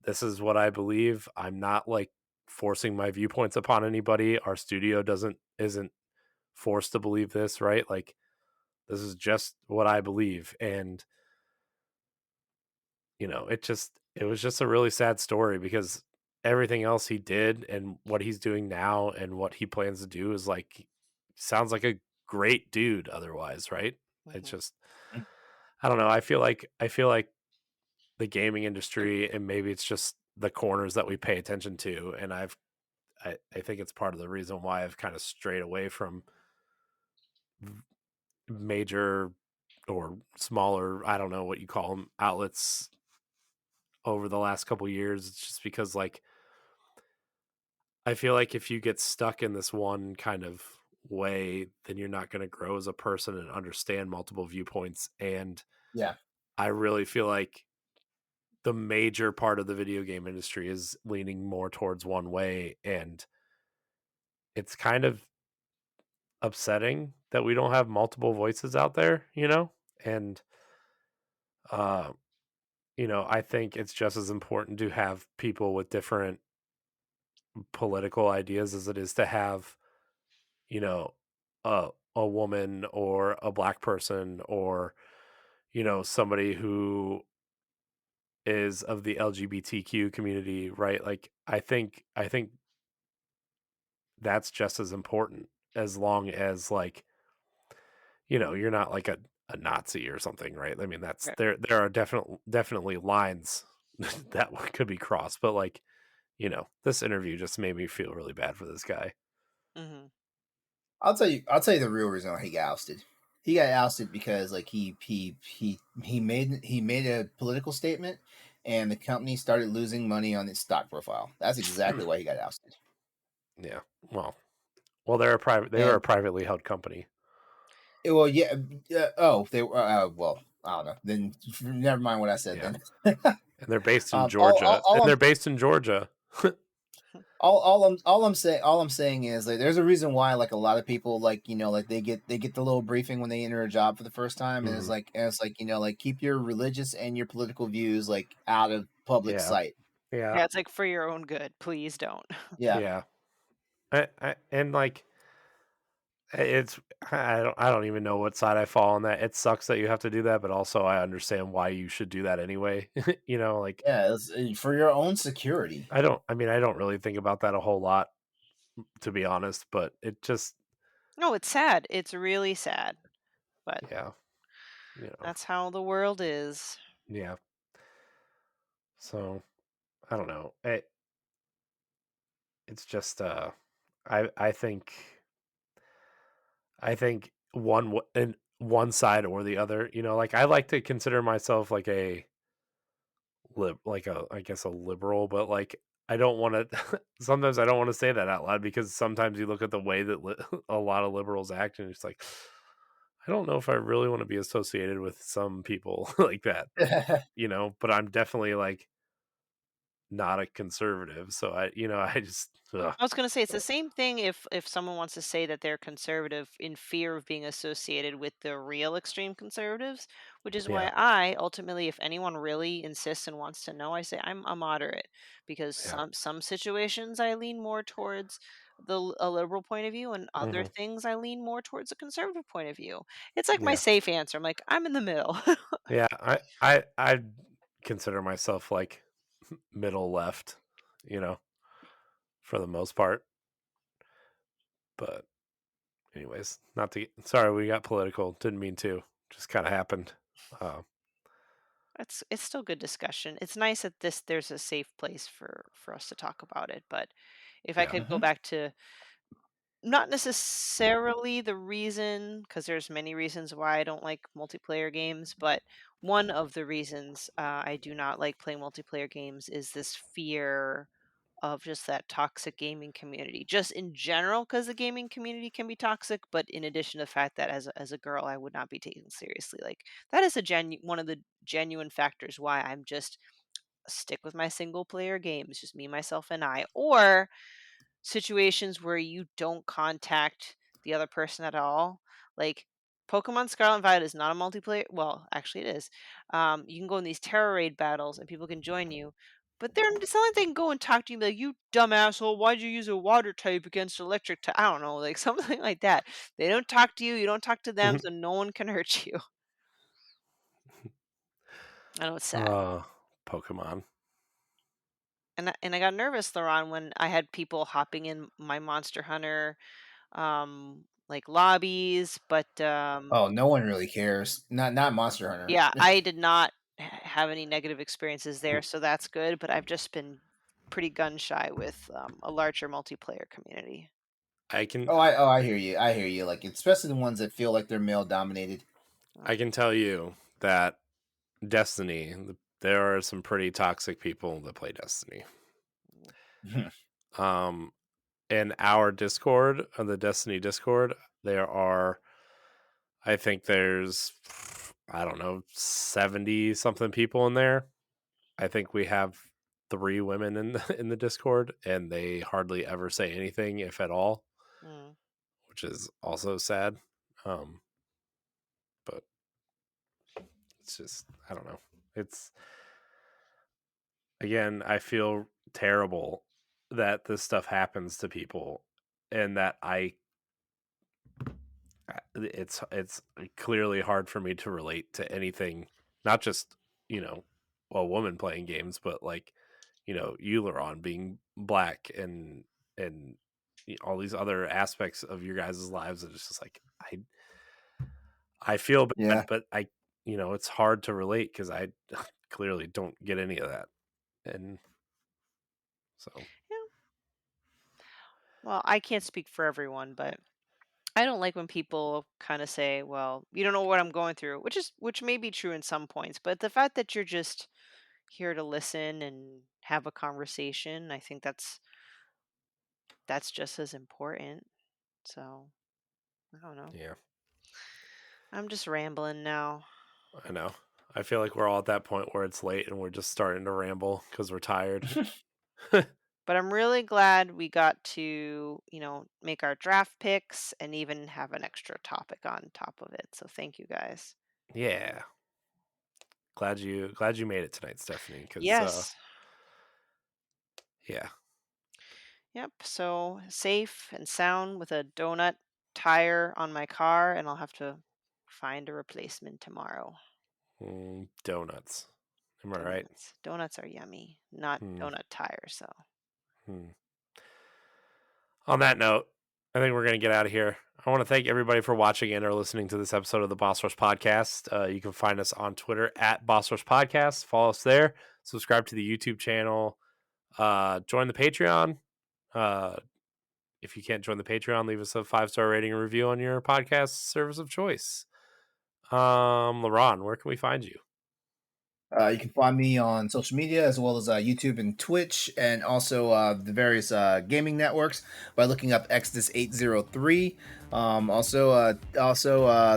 this is what I believe. I'm not like forcing my viewpoints upon anybody. Our studio isn't forced to believe this, right? Like, this is just what I believe. And it was just a really sad story because everything else he did and what he's doing now and what he plans to do is like, sounds like a great dude otherwise, right? It's Mhm. just, I don't know. I feel like the gaming industry, and maybe it's just the corners that we pay attention to, and I think it's part of the reason why I've kind of strayed away from major or smaller, I don't know what you call them, outlets over the last couple years. It's just because like, I feel like if you get stuck in this one kind of way, then you're not going to grow as a person and understand multiple viewpoints. And Yeah. I really feel like the major part of the video game industry is leaning more towards one way, and it's kind of upsetting that we don't have multiple voices out there, And uh I think it's just as important to have people with different political ideas as it is to have, you know, a woman or a black person, or somebody who is of the LGBTQ community, right? Like, I think that's just as important, as long as like, you're not like a Nazi or something, right? I mean, that's Right. there are definitely lines that could be crossed, but like, this interview just made me feel really bad for this guy. Mhm. I'll tell you the real reason why he got ousted. he got ousted because like he made a political statement, and the company started losing money on its stock profile. That's exactly why he got ousted. Yeah. Well, they're a private. They were a And privately held company. well, yeah. Oh, they were. Well, I don't know. Then never mind what I said. Yeah, Then and they're based in um, all, all, Georgia. And all I'm they're based in Georgia. all I'm saying is like there's a reason why like a lot of people like like they get the little briefing when they enter a job for the first time, and Hmm. it's like like keep your religious and your political views like out of public Yeah. sight. Yeah. Yeah, it's like for your own good. Please don't. Yeah. Yeah. And like it's I don't even know what side I fall on that. It sucks that you have to do that, but also I understand why you should do that anyway. Like Yeah, it's, for your own security. I don't really think about that a whole lot, to be honest, but it just No, it's sad. It's really sad, but yeah, that's how the world is. yeah. So I don't know. It's just I think in one side or the other. Like I like to consider myself like a like a I guess a liberal, but like I don't want to. Sometimes I don't want to say that out loud because sometimes you look at the way that a lot of liberals act, and it's like I don't know if I really want to be associated with some people like that. But I'm definitely like not a conservative, so I just ugh. I was gonna say it's the same thing if someone wants to say that they're conservative in fear of being associated with the real extreme conservatives, which is Yeah, why I ultimately, if anyone really insists and wants to know, I say I'm a moderate because yeah, some situations I lean more towards a liberal point of view, and other hmm, things I lean more towards a conservative point of view. It's like my yeah, safe answer. I'm like I'm in the middle. yeah. I consider myself like middle left, you know, for the most part. But anyways, not to sorry we got political. Didn't mean to. Just kind of happened. Uh, It's still good discussion. It's nice that there's a safe place for us to talk about it. But if I yeah. could go Hmm. back to not necessarily the reason, because there's many reasons why I don't like multiplayer games, but one of the reasons I do not like playing multiplayer games is this fear of just that toxic gaming community, just in general, because the gaming community can be toxic. But in addition to the fact that as a girl, I would not be taken seriously. Like that is one of the genuine factors why I'm just stick with my single player games, just me, myself, and I, or situations where you don't contact the other person at all. Like Pokemon Scarlet and Violet is not a multiplayer. Well, actually, it is. You can go in these terror raid battles and people can join you. But it's not like they can go and talk to you and be like, you dumb asshole, why'd you use a water type against electric type? I don't know, like something like that. They don't talk to you, you don't talk to them, so no one can hurt you. I know it's sad. uh, Pokemon. And I got nervous, LeRon, when I had people hopping in my Monster Hunter like lobbies, but Oh, no one really cares. Not Monster Hunter. yeah, I did not have any negative experiences there, so that's good. But I've just been pretty gun shy with a larger multiplayer community. I can I hear you. I hear you. Like especially the ones that feel like they're male dominated. Mm. I can tell you that Destiny. There are some pretty toxic people that play Destiny. Um, in our Discord, on the Destiny Discord, there are I think there's I don't know 70 something people in there. I think we have 3 women in the Discord, and they hardly ever say anything, if at all, Mm. which is also sad. Um, but it's just I don't know. It's again, I feel terrible that this stuff happens to people, and that it's clearly hard for me to relate to anything, not just you know a woman playing games, but like Euleron being black and all these other aspects of your guys' lives. It's just like I feel bad, Yeah. but it's hard to relate because I clearly don't get any of that, and so Yeah. Well, I can't speak for everyone, but I don't like when people kind of say, "Well, you don't know what I'm going through," which may be true in some points, but the fact that you're just here to listen and have a conversation, I think that's just as important. So, I don't know. Yeah, I'm just rambling now. I know. I feel like we're all at that point where it's late and we're just starting to ramble because we're tired. But I'm really glad we got to, make our draft picks and even have an extra topic on top of it. So thank you guys. Yeah. Glad you made it tonight, Stephanie, because Yes. yeah. Yep. So safe and sound with a donut tire on my car, and I'll have to find a replacement tomorrow. Donuts. Am I right? Donuts. Donuts are yummy, not Hmm. donut tires. So Hmm. On that note, I think we're going to get out of here. I want to thank everybody for watching and or listening to this episode of the Boss Rush Podcast. You can find us on Twitter at Boss Rush Podcast. Follow us there. Subscribe to the YouTube channel. Join the Patreon. If you can't join the Patreon, leave us a 5-star rating and review on your podcast service of choice. LeRon, where can we find you? You can find me on social media as well as YouTube and Twitch, and also the various gaming networks by looking up Exodus 803. Also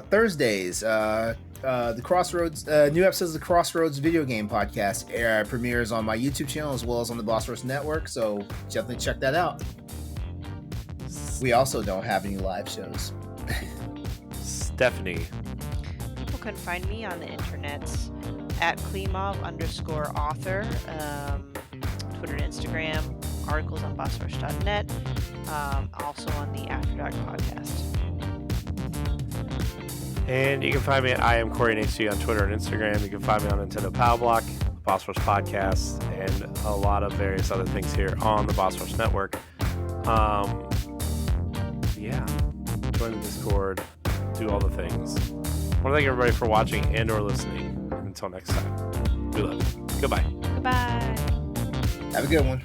Thursdays, the Crossroads, new episodes of the Crossroads video game podcast premieres on my YouTube channel as well as on the Boss Rush Network. So definitely check that out. We also don't have any live shows. Stephanie. people can find me on the internet at Klimov_author, Twitter and Instagram, articles on bossrush.net, also on the After Dark podcast. And you can find me at I am Corey HC on Twitter and Instagram. You can find me on Nintendo Power Block, Boss Rush Podcast, and a lot of various other things here on the Boss Rush Network. Yeah, join the Discord, do all the things. I want to thank everybody for watching and or listening. And until next time, we love you. Goodbye. Goodbye. Have a good one.